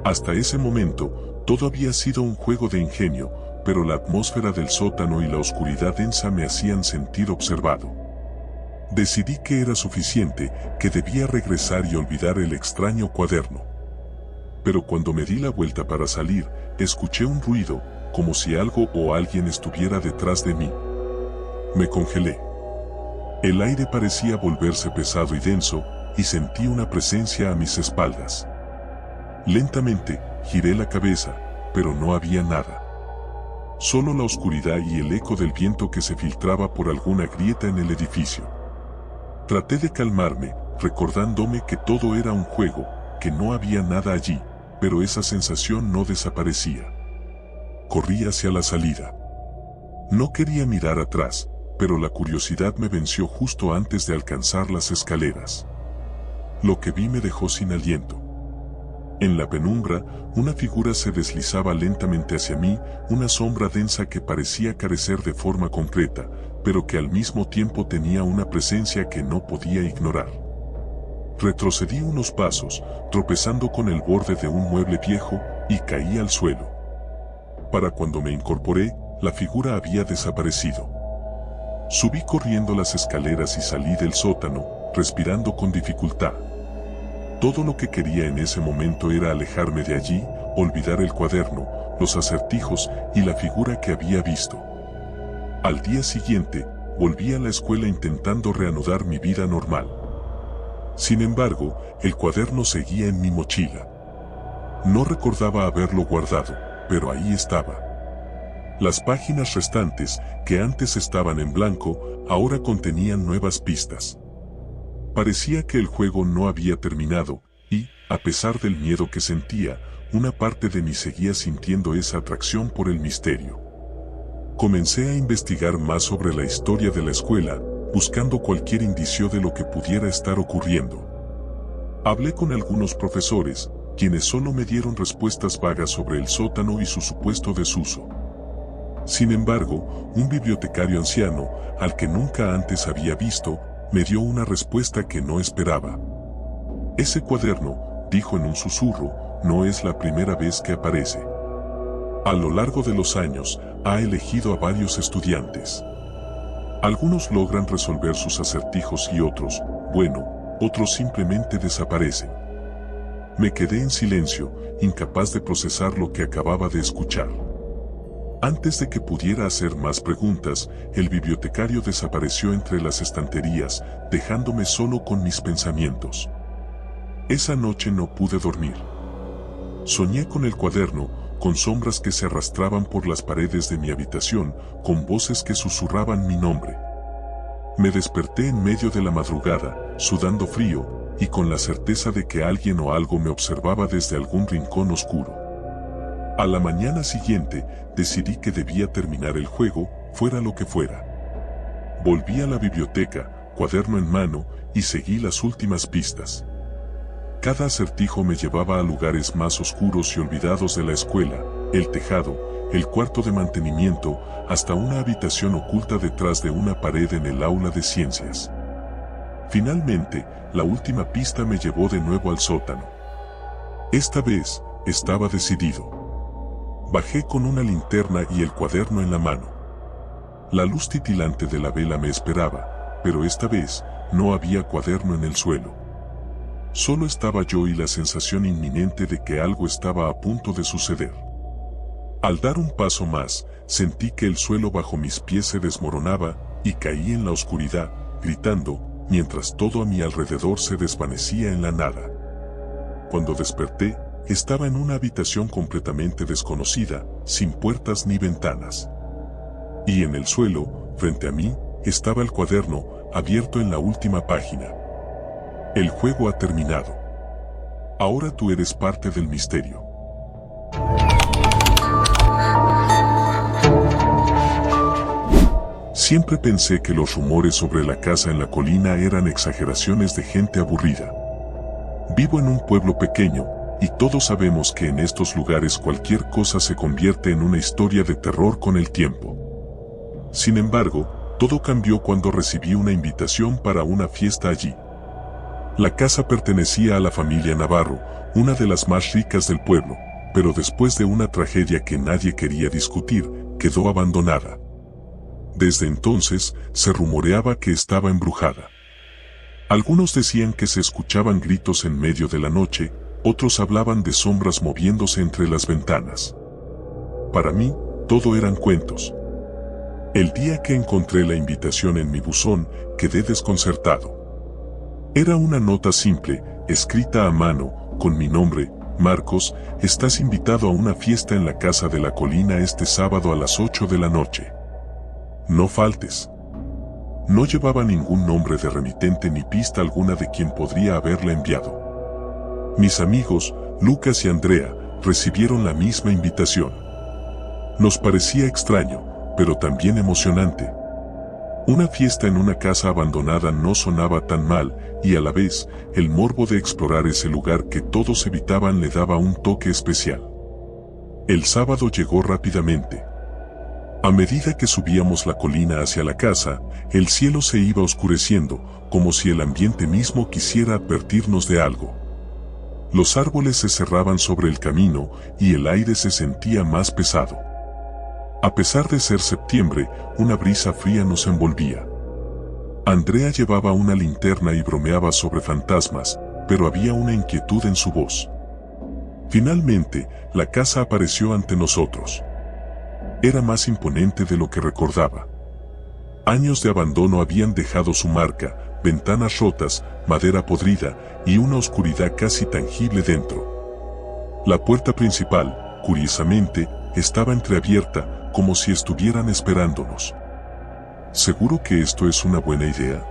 S1: Hasta ese momento, todo había sido un juego de ingenio, pero la atmósfera del sótano y la oscuridad densa me hacían sentir observado. Decidí que era suficiente, que debía regresar y olvidar el extraño cuaderno. Pero cuando me di la vuelta para salir, escuché un ruido, como si algo o alguien estuviera detrás de mí. Me congelé. El aire parecía volverse pesado y denso, y sentí una presencia a mis espaldas. Lentamente, giré la cabeza, pero no había nada. Solo la oscuridad y el eco del viento que se filtraba por alguna grieta en el edificio. Traté de calmarme, recordándome que todo era un juego, que no había nada allí, pero esa sensación no desaparecía. Corrí hacia la salida. No quería mirar atrás, pero la curiosidad me venció justo antes de alcanzar las escaleras. Lo que vi me dejó sin aliento. En la penumbra, una figura se deslizaba lentamente hacia mí, una sombra densa que parecía carecer de forma concreta, pero que al mismo tiempo tenía una presencia que no podía ignorar. Retrocedí unos pasos, tropezando con el borde de un mueble viejo, y caí al suelo. Para cuando me incorporé, la figura había desaparecido. Subí corriendo las escaleras y salí del sótano, respirando con dificultad. Todo lo que quería en ese momento era alejarme de allí, olvidar el cuaderno, los acertijos y la figura que había visto. Al día siguiente, volví a la escuela intentando reanudar mi vida normal. Sin embargo, el cuaderno seguía en mi mochila. No recordaba haberlo guardado, pero ahí estaba. Las páginas restantes, que antes estaban en blanco, ahora contenían nuevas pistas. Parecía que el juego no había terminado, y, a pesar del miedo que sentía, una parte de mí seguía sintiendo esa atracción por el misterio. Comencé a investigar más sobre la historia de la escuela, buscando cualquier indicio de lo que pudiera estar ocurriendo. Hablé con algunos profesores, quienes solo me dieron respuestas vagas sobre el sótano y su supuesto desuso. Sin embargo, un bibliotecario anciano, al que nunca antes había visto, me dio una respuesta que no esperaba. Ese cuaderno, dijo en un susurro, no es la primera vez que aparece. A lo largo de los años, ha elegido a varios estudiantes. Algunos logran resolver sus acertijos y otros, otros simplemente desaparecen. Me quedé en silencio, incapaz de procesar lo que acababa de escuchar. Antes de que pudiera hacer más preguntas, el bibliotecario desapareció entre las estanterías, dejándome solo con mis pensamientos. Esa noche no pude dormir. Soñé con el cuaderno, con sombras que se arrastraban por las paredes de mi habitación, con voces que susurraban mi nombre. Me desperté en medio de la madrugada, sudando frío, y con la certeza de que alguien o algo me observaba desde algún rincón oscuro. A la mañana siguiente, decidí que debía terminar el juego, fuera lo que fuera. Volví a la biblioteca, cuaderno en mano, y seguí las últimas pistas. Cada acertijo me llevaba a lugares más oscuros y olvidados de la escuela, el tejado, el cuarto de mantenimiento, hasta una habitación oculta detrás de una pared en el aula de ciencias. Finalmente, la última pista me llevó de nuevo al sótano. Esta vez, estaba decidido. Bajé con una linterna y el cuaderno en la mano. La luz titilante de la vela me esperaba, pero esta vez, no había cuaderno en el suelo. Solo estaba yo y la sensación inminente de que algo estaba a punto de suceder. Al dar un paso más, sentí que el suelo bajo mis pies se desmoronaba, y caí en la oscuridad, gritando, mientras todo a mi alrededor se desvanecía en la nada. Cuando desperté, estaba en una habitación completamente desconocida, sin puertas ni ventanas. Y en el suelo, frente a mí, estaba el cuaderno, abierto en la última página. El juego ha terminado. Ahora tú eres parte del misterio. Siempre pensé que los rumores sobre la casa en la colina eran exageraciones de gente aburrida. Vivo en un pueblo pequeño, y todos sabemos que en estos lugares cualquier cosa se convierte en una historia de terror con el tiempo. Sin embargo, todo cambió cuando recibí una invitación para una fiesta allí. La casa pertenecía a la familia Navarro, una de las más ricas del pueblo, pero después de una tragedia que nadie quería discutir, quedó abandonada. Desde entonces, se rumoreaba que estaba embrujada. Algunos decían que se escuchaban gritos en medio de la noche, otros hablaban de sombras moviéndose entre las ventanas. Para mí, todo eran cuentos. El día que encontré la invitación en mi buzón, quedé desconcertado. Era una nota simple, escrita a mano, con mi nombre: Marcos, estás invitado a una fiesta en la casa de la colina este sábado a las 8 de la noche. No faltes. No llevaba ningún nombre de remitente ni pista alguna de quien podría haberla enviado. Mis amigos, Lucas y Andrea, recibieron la misma invitación. Nos parecía extraño, pero también emocionante. Una fiesta en una casa abandonada no sonaba tan mal, y a la vez, el morbo de explorar ese lugar que todos evitaban le daba un toque especial. El sábado llegó rápidamente. A medida que subíamos la colina hacia la casa, el cielo se iba oscureciendo, como si el ambiente mismo quisiera advertirnos de algo. Los árboles se cerraban sobre el camino, y el aire se sentía más pesado. A pesar de ser septiembre, una brisa fría nos envolvía. Andrea llevaba una linterna y bromeaba sobre fantasmas, pero había una inquietud en su voz. Finalmente, la casa apareció ante nosotros. Era más imponente de lo que recordaba. Años de abandono habían dejado su marca, ventanas rotas, madera podrida y una oscuridad casi tangible dentro. La puerta principal, curiosamente, estaba entreabierta, como si estuvieran esperándonos. ¿Seguro que esto es una buena idea?,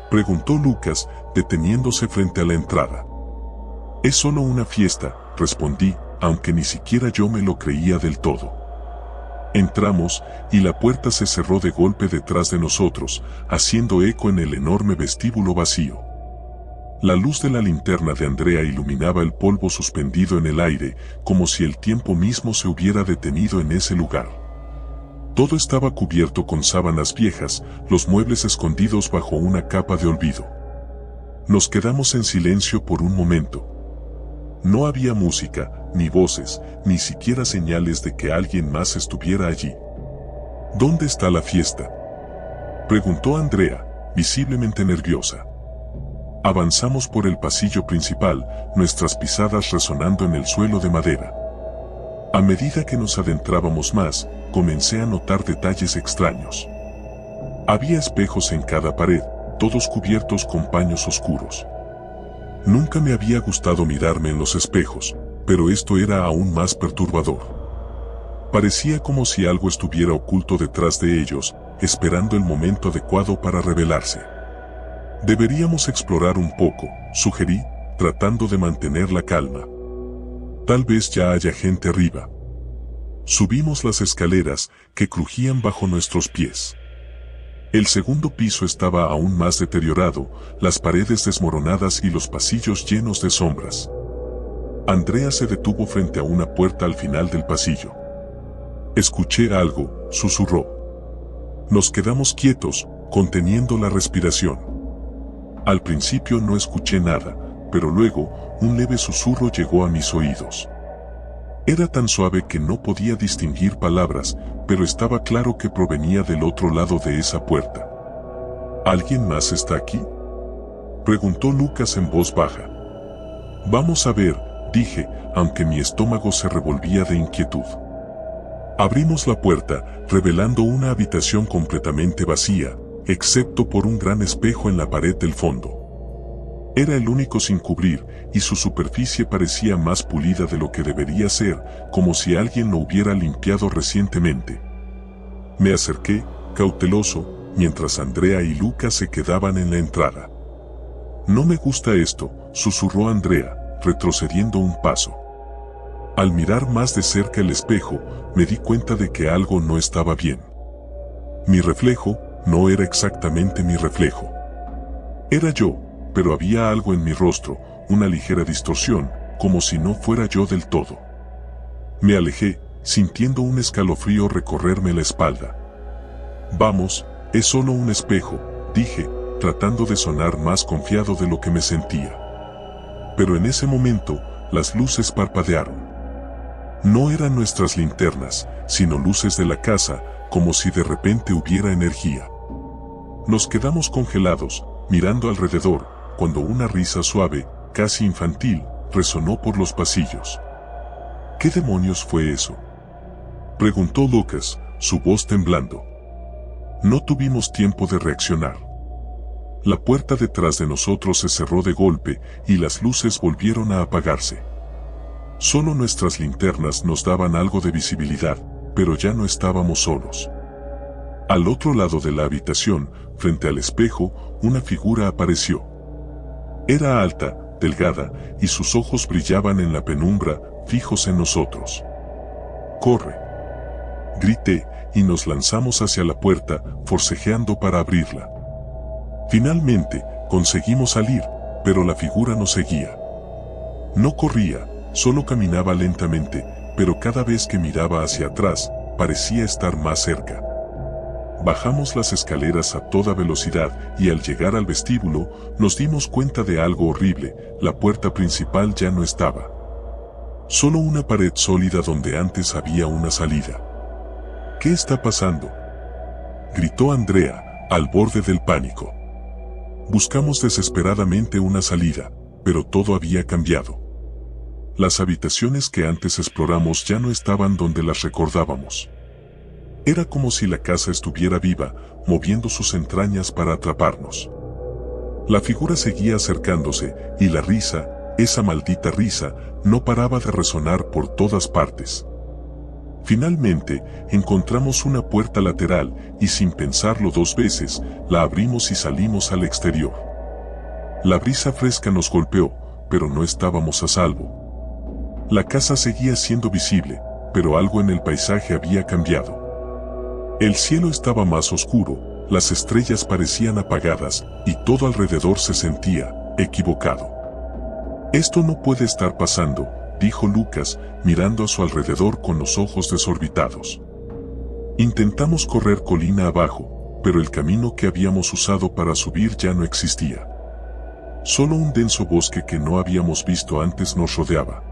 S1: preguntó Lucas, deteniéndose frente a la entrada. Es solo una fiesta, respondí, aunque ni siquiera yo me lo creía del todo. Entramos, y la puerta se cerró de golpe detrás de nosotros, haciendo eco en el enorme vestíbulo vacío. La luz de la linterna de Andrea iluminaba el polvo suspendido en el aire, como si el tiempo mismo se hubiera detenido en ese lugar. Todo estaba cubierto con sábanas viejas, los muebles escondidos bajo una capa de olvido. Nos quedamos en silencio por un momento. No había música, ni voces, ni siquiera señales de que alguien más estuviera allí. ¿Dónde está la fiesta?, preguntó Andrea, visiblemente nerviosa. Avanzamos por el pasillo principal, nuestras pisadas resonando en el suelo de madera. A medida que nos adentrábamos más, comencé a notar detalles extraños. Había espejos en cada pared, todos cubiertos con paños oscuros. Nunca me había gustado mirarme en los espejos, pero esto era aún más perturbador. Parecía como si algo estuviera oculto detrás de ellos, esperando el momento adecuado para revelarse. Deberíamos explorar un poco, sugerí, tratando de mantener la calma. Tal vez ya haya gente arriba. Subimos las escaleras, que crujían bajo nuestros pies. El segundo piso estaba aún más deteriorado, las paredes desmoronadas y los pasillos llenos de sombras. Andrea se detuvo frente a una puerta al final del pasillo. Escuché algo, susurró. Nos quedamos quietos, conteniendo la respiración. Al principio no escuché nada, pero luego, un leve susurro llegó a mis oídos. Era tan suave que no podía distinguir palabras, pero estaba claro que provenía del otro lado de esa puerta. ¿Alguien más está aquí?, preguntó Lucas en voz baja. Vamos a ver, dije, aunque mi estómago se revolvía de inquietud. Abrimos la puerta, revelando una habitación completamente vacía, excepto por un gran espejo en la pared del fondo. Era el único sin cubrir, y su superficie parecía más pulida de lo que debería ser, como si alguien lo hubiera limpiado recientemente. Me acerqué, cauteloso, mientras Andrea y Lucas se quedaban en la entrada. No me gusta esto, susurró Andrea, retrocediendo un paso. Al mirar más de cerca el espejo, me di cuenta de que algo no estaba bien. Mi reflejo no era exactamente mi reflejo. Era yo, pero había algo en mi rostro, una ligera distorsión, como si no fuera yo del todo. Me alejé, sintiendo un escalofrío recorrerme la espalda. Vamos, es solo un espejo, dije, tratando de sonar más confiado de lo que me sentía. Pero en ese momento, las luces parpadearon. No eran nuestras linternas, sino luces de la casa, como si de repente hubiera energía. Nos quedamos congelados, mirando alrededor, cuando una risa suave, casi infantil, resonó por los pasillos. ¿Qué demonios fue eso?, preguntó Lucas, su voz temblando. No tuvimos tiempo de reaccionar. La puerta detrás de nosotros se cerró de golpe, y las luces volvieron a apagarse. Solo nuestras linternas nos daban algo de visibilidad, pero ya no estábamos solos. Al otro lado de la habitación, frente al espejo, una figura apareció. Era alta, delgada, y sus ojos brillaban en la penumbra, fijos en nosotros. ¡Corre!, grité, y nos lanzamos hacia la puerta, forcejeando para abrirla. Finalmente, conseguimos salir, pero la figura nos seguía. No corría, solo caminaba lentamente, pero cada vez que miraba hacia atrás, parecía estar más cerca. Bajamos las escaleras a toda velocidad y al llegar al vestíbulo, nos dimos cuenta de algo horrible: la puerta principal ya no estaba. Solo una pared sólida donde antes había una salida. ¿Qué está pasando?, gritó Andrea, al borde del pánico. Buscamos desesperadamente una salida, pero todo había cambiado. Las habitaciones que antes exploramos ya no estaban donde las recordábamos. Era como si la casa estuviera viva, moviendo sus entrañas para atraparnos. La figura seguía acercándose, y la risa, esa maldita risa, no paraba de resonar por todas partes. Finalmente, encontramos una puerta lateral, y sin pensarlo dos veces, la abrimos y salimos al exterior. La brisa fresca nos golpeó, pero no estábamos a salvo. La casa seguía siendo visible, pero algo en el paisaje había cambiado. El cielo estaba más oscuro, las estrellas parecían apagadas, y todo alrededor se sentía equivocado. «Esto no puede estar pasando», dijo Lucas, mirando a su alrededor con los ojos desorbitados. Intentamos correr colina abajo, pero el camino que habíamos usado para subir ya no existía. Solo un denso bosque que no habíamos visto antes nos rodeaba.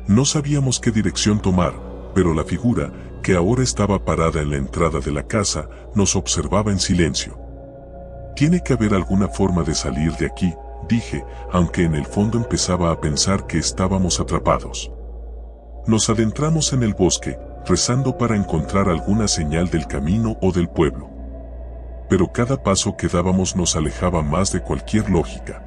S1: No sabíamos qué dirección tomar, pero la figura, que ahora estaba parada en la entrada de la casa, nos observaba en silencio. «Tiene que haber alguna forma de salir de aquí», dije, aunque en el fondo empezaba a pensar que estábamos atrapados. Nos adentramos en el bosque, rezando para encontrar alguna señal del camino o del pueblo. Pero cada paso que dábamos nos alejaba más de cualquier lógica.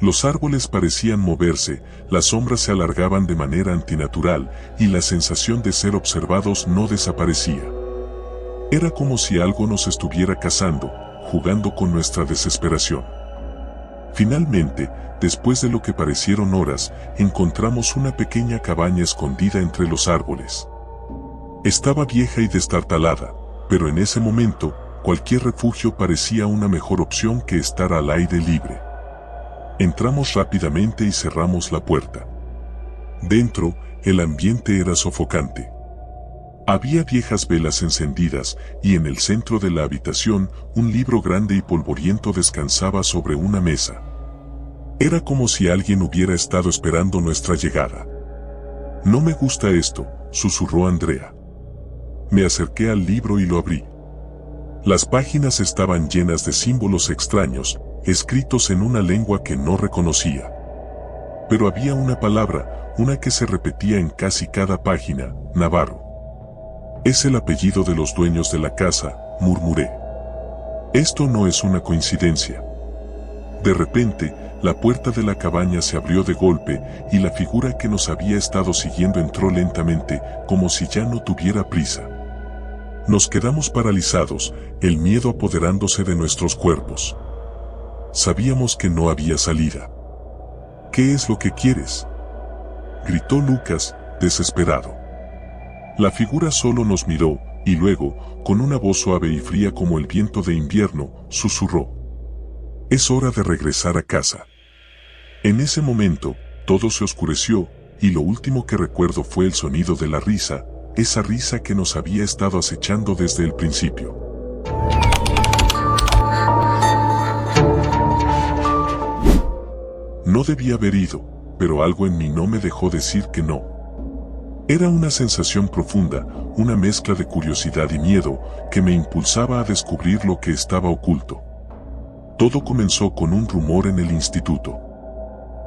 S1: Los árboles parecían moverse, las sombras se alargaban de manera antinatural, y la sensación de ser observados no desaparecía. Era como si algo nos estuviera cazando, jugando con nuestra desesperación. Finalmente, después de lo que parecieron horas, encontramos una pequeña cabaña escondida entre los árboles. Estaba vieja y destartalada, pero en ese momento, cualquier refugio parecía una mejor opción que estar al aire libre. Entramos rápidamente y cerramos la puerta. Dentro, el ambiente era sofocante. Había viejas velas encendidas, y en el centro de la habitación, un libro grande y polvoriento descansaba sobre una mesa. Era como si alguien hubiera estado esperando nuestra llegada. «No me gusta esto», susurró Andrea. Me acerqué al libro y lo abrí. Las páginas estaban llenas de símbolos extraños, escritos en una lengua que no reconocía. Pero había una palabra, una que se repetía en casi cada página: Navarro. «Es el apellido de los dueños de la casa», murmuré. «Esto no es una coincidencia». De repente, la puerta de la cabaña se abrió de golpe, y la figura que nos había estado siguiendo entró lentamente, como si ya no tuviera prisa. Nos quedamos paralizados, el miedo apoderándose de nuestros cuerpos. Sabíamos que no había salida. «¿Qué es lo que quieres?», gritó Lucas, desesperado. La figura solo nos miró, y luego, con una voz suave y fría como el viento de invierno, susurró: «Es hora de regresar a casa». En ese momento, todo se oscureció, y lo último que recuerdo fue el sonido de la risa, esa risa que nos había estado acechando desde el principio. No debía haber ido, pero algo en mí no me dejó decir que no. Era una sensación profunda, una mezcla de curiosidad y miedo, que me impulsaba a descubrir lo que estaba oculto. Todo comenzó con un rumor en el instituto.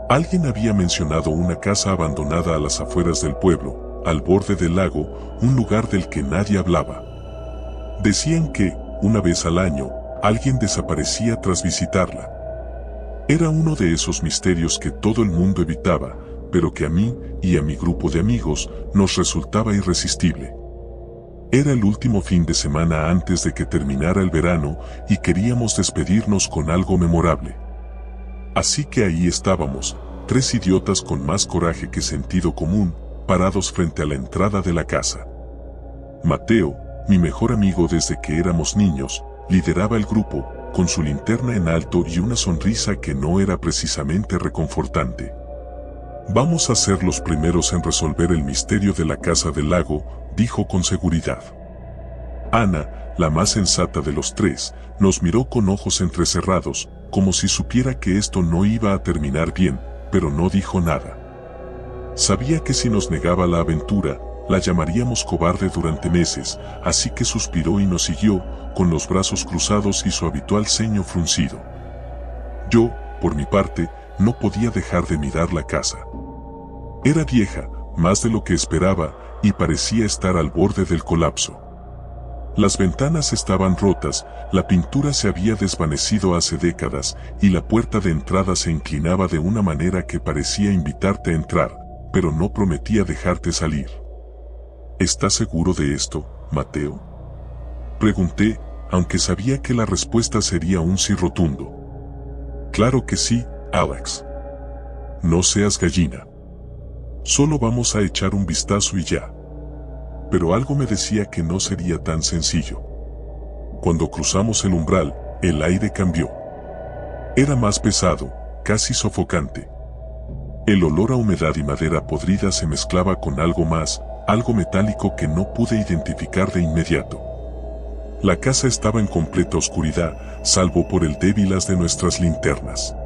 S1: Alguien había mencionado una casa abandonada a las afueras del pueblo, al borde del lago, un lugar del que nadie hablaba. Decían que, una vez al año, alguien desaparecía tras visitarla. Era uno de esos misterios que todo el mundo evitaba, pero que a mí y a mi grupo de amigos nos resultaba irresistible. Era el último fin de semana antes de que terminara el verano y queríamos despedirnos con algo memorable. Así que ahí estábamos, tres idiotas con más coraje que sentido común, parados frente a la entrada de la casa. Mateo, mi mejor amigo desde que éramos niños, lideraba el grupo, con su linterna en alto y una sonrisa que no era precisamente reconfortante. «Vamos a ser los primeros en resolver el misterio de la casa del lago», dijo con seguridad. Ana, la más sensata de los tres, nos miró con ojos entrecerrados, como si supiera que esto no iba a terminar bien, pero no dijo nada. Sabía que si nos negaba la aventura, la llamaríamos cobarde durante meses, así que suspiró y nos siguió, con los brazos cruzados y su habitual ceño fruncido. Yo, por mi parte, no podía dejar de mirar la casa. Era vieja, más de lo que esperaba, y parecía estar al borde del colapso. Las ventanas estaban rotas, la pintura se había desvanecido hace décadas y la puerta de entrada se inclinaba de una manera que parecía invitarte a entrar, pero no prometía dejarte salir. ¿Estás seguro de esto, Mateo? Pregunté, aunque sabía que la respuesta sería un sí rotundo. Claro que sí, Alex. No seas gallina. Solo vamos a echar un vistazo y ya. Pero algo me decía que no sería tan sencillo. Cuando cruzamos el umbral, el aire cambió. Era más pesado, casi sofocante. El olor a humedad y madera podrida se mezclaba con algo más, algo metálico que no pude identificar de inmediato. La casa estaba en completa oscuridad, salvo por el débil haz de nuestras linternas.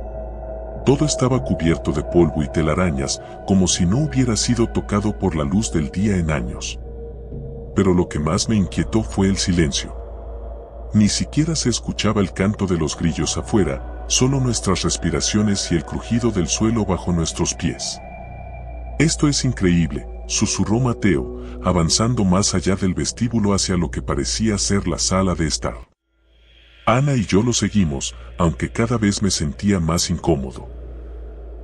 S1: Todo estaba cubierto de polvo y telarañas, como si no hubiera sido tocado por la luz del día en años. Pero lo que más me inquietó fue el silencio. Ni siquiera se escuchaba el canto de los grillos afuera, solo nuestras respiraciones y el crujido del suelo bajo nuestros pies. Esto es increíble, susurró Mateo, avanzando más allá del vestíbulo hacia lo que parecía ser la sala de estar. Ana y yo lo seguimos, aunque cada vez me sentía más incómodo.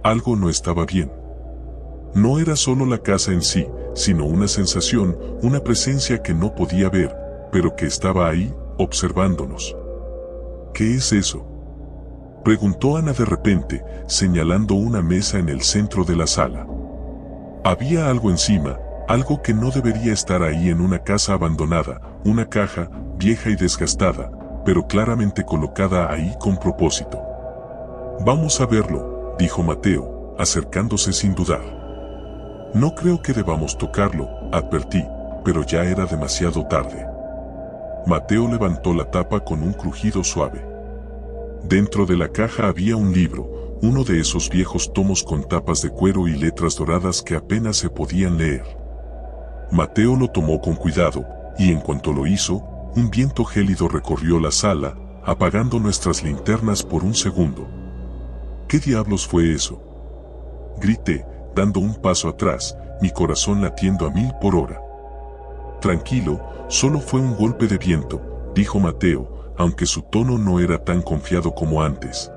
S1: Algo no estaba bien. No era solo la casa en sí, sino una sensación, una presencia que no podía ver, pero que estaba ahí, observándonos. ¿Qué es eso?, preguntó Ana de repente, señalando una mesa en el centro de la sala. Había algo encima, algo que no debería estar ahí en una casa abandonada, una caja, vieja y desgastada, pero claramente colocada ahí con propósito. Vamos a verlo, dijo Mateo, acercándose sin dudar. No creo que debamos tocarlo, advertí, pero ya era demasiado tarde. Mateo levantó la tapa con un crujido suave. Dentro de la caja había un libro, uno de esos viejos tomos con tapas de cuero y letras doradas que apenas se podían leer. Mateo lo tomó con cuidado, y en cuanto lo hizo, un viento gélido recorrió la sala, apagando nuestras linternas por un segundo. ¿Qué diablos fue eso?, grité, dando un paso atrás, mi corazón latiendo a 1000 por hora. Tranquilo, solo fue un golpe de viento, dijo Mateo, aunque su tono no era tan confiado como antes.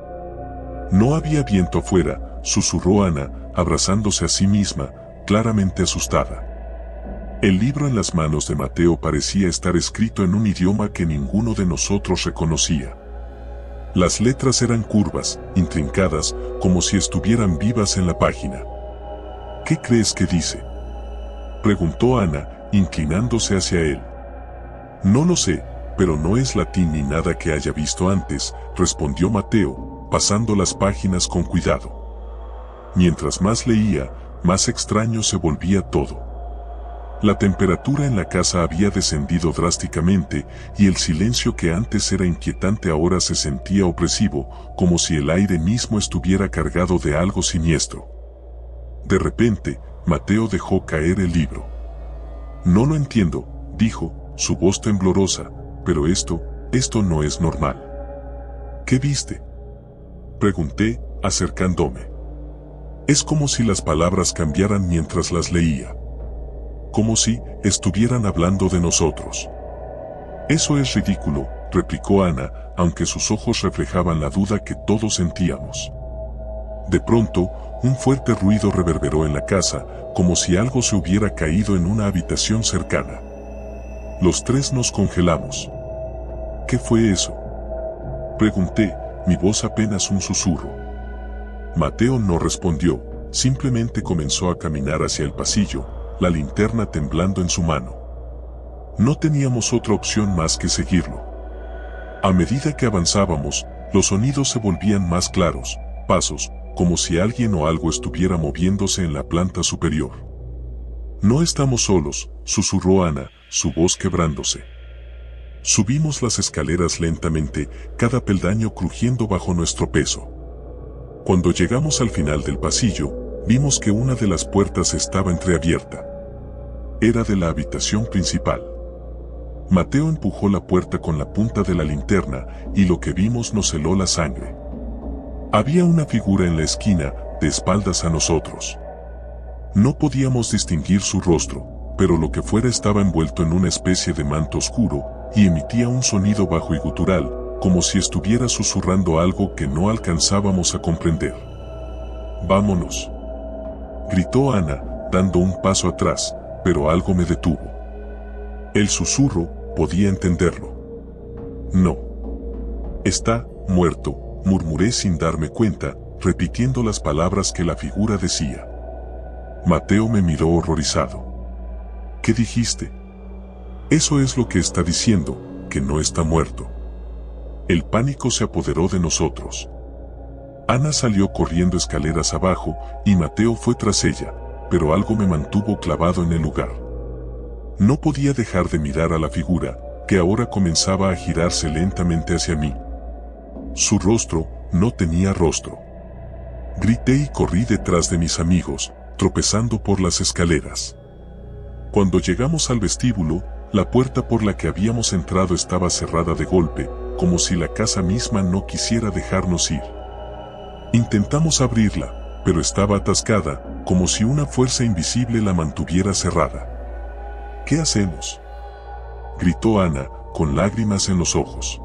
S1: No había viento afuera, susurró Ana, abrazándose a sí misma, claramente asustada. El libro en las manos de Mateo parecía estar escrito en un idioma que ninguno de nosotros reconocía. Las letras eran curvas, intrincadas, como si estuvieran vivas en la página. ¿Qué crees que dice?, preguntó Ana, inclinándose hacia él. No lo sé, pero no es latín ni nada que haya visto antes, respondió Mateo, pasando las páginas con cuidado. Mientras más leía, más extraño se volvía todo. La temperatura en la casa había descendido drásticamente, y el silencio que antes era inquietante ahora se sentía opresivo, como si el aire mismo estuviera cargado de algo siniestro. De repente, Mateo dejó caer el libro. No lo entiendo, dijo, su voz temblorosa, pero esto no es normal. ¿Qué viste?, pregunté, acercándome. Es como si las palabras cambiaran mientras las leía. Como si estuvieran hablando de nosotros. Eso es ridículo, replicó Ana, aunque sus ojos reflejaban la duda que todos sentíamos. De pronto, un fuerte ruido reverberó en la casa, como si algo se hubiera caído en una habitación cercana. Los tres nos congelamos. ¿Qué fue eso?, pregunté, mi voz apenas un susurro. Mateo no respondió, simplemente comenzó a caminar hacia el pasillo, la linterna temblando en su mano. No teníamos otra opción más que seguirlo. A medida que avanzábamos, los sonidos se volvían más claros, pasos, como si alguien o algo estuviera moviéndose en la planta superior. No estamos solos, susurró Ana, su voz quebrándose. Subimos las escaleras lentamente, cada peldaño crujiendo bajo nuestro peso. Cuando llegamos al final del pasillo, vimos que una de las puertas estaba entreabierta. Era de la habitación principal. Mateo empujó la puerta con la punta de la linterna, y lo que vimos nos heló la sangre. Había una figura en la esquina, de espaldas a nosotros. No podíamos distinguir su rostro, pero lo que fuera estaba envuelto en una especie de manto oscuro, y emitía un sonido bajo y gutural, como si estuviera susurrando algo que no alcanzábamos a comprender. «Vámonos», gritó Ana, dando un paso atrás, pero algo me detuvo. El susurro, podía entenderlo. «No. Está muerto», murmuré sin darme cuenta, repitiendo las palabras que la figura decía. Mateo me miró horrorizado. «¿Qué dijiste?» «Eso es lo que está diciendo, que no está muerto». El pánico se apoderó de nosotros. Ana salió corriendo escaleras abajo y Mateo fue tras ella, pero algo me mantuvo clavado en el lugar. No podía dejar de mirar a la figura, que ahora comenzaba a girarse lentamente hacia mí. Su rostro no tenía rostro. Grité y corrí detrás de mis amigos, tropezando por las escaleras. Cuando llegamos al vestíbulo, la puerta por la que habíamos entrado estaba cerrada de golpe, como si la casa misma no quisiera dejarnos ir. Intentamos abrirla, pero estaba atascada, como si una fuerza invisible la mantuviera cerrada. «¿Qué hacemos?», gritó Ana, con lágrimas en los ojos.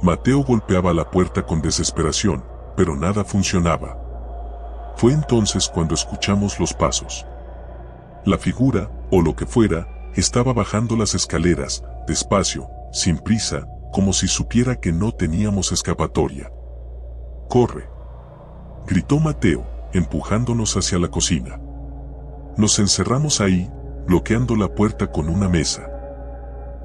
S1: Mateo golpeaba la puerta con desesperación, pero nada funcionaba. Fue entonces cuando escuchamos los pasos. La figura, o lo que fuera, estaba bajando las escaleras, despacio, sin prisa, como si supiera que no teníamos escapatoria. «¡Corre!», gritó Mateo, empujándonos hacia la cocina. Nos encerramos ahí, bloqueando la puerta con una mesa.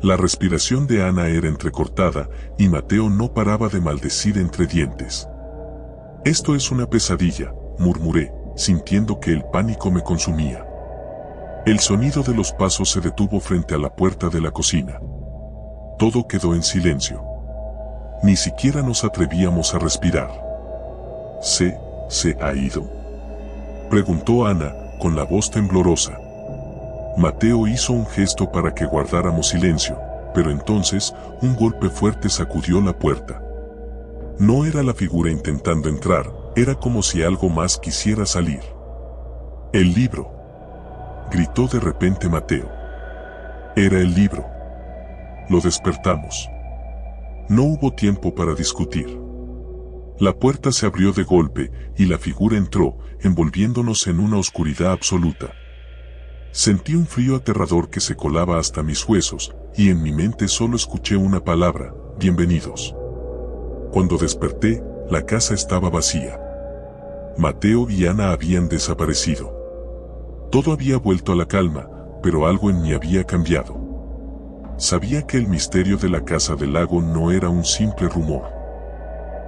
S1: La respiración de Ana era entrecortada y Mateo no paraba de maldecir entre dientes. «Esto es una pesadilla», murmuré, sintiendo que el pánico me consumía. El sonido de los pasos se detuvo frente a la puerta de la cocina. Todo quedó en silencio. Ni siquiera nos atrevíamos a respirar. ¿Se ha ido?», preguntó Ana, con la voz temblorosa. Mateo hizo un gesto para que guardáramos silencio, pero entonces un golpe fuerte sacudió la puerta. No era la figura intentando entrar, era como si algo más quisiera salir. «¡El libro!», gritó de repente Mateo. Era el libro. Lo despertamos. No hubo tiempo para discutir. La puerta se abrió de golpe y la figura entró, envolviéndonos en una oscuridad absoluta. Sentí un frío aterrador que se colaba hasta mis huesos, y en mi mente solo escuché una palabra: «bienvenidos». Cuando desperté, la casa estaba vacía. Mateo y Ana habían desaparecido. Todo había vuelto a la calma, pero algo en mí había cambiado. Sabía que el misterio de la casa del lago no era un simple rumor.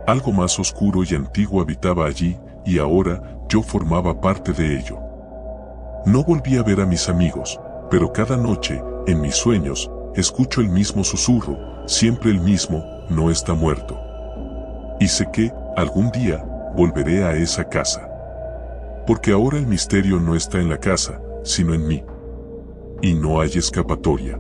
S1: Algo más oscuro y antiguo habitaba allí, y ahora yo formaba parte de ello. No volví a ver a mis amigos, pero cada noche, en mis sueños, escucho el mismo susurro, siempre el mismo: «No está muerto». Y sé que, algún día, volveré a esa casa. Porque ahora el misterio no está en la casa, sino en mí. Y no hay escapatoria.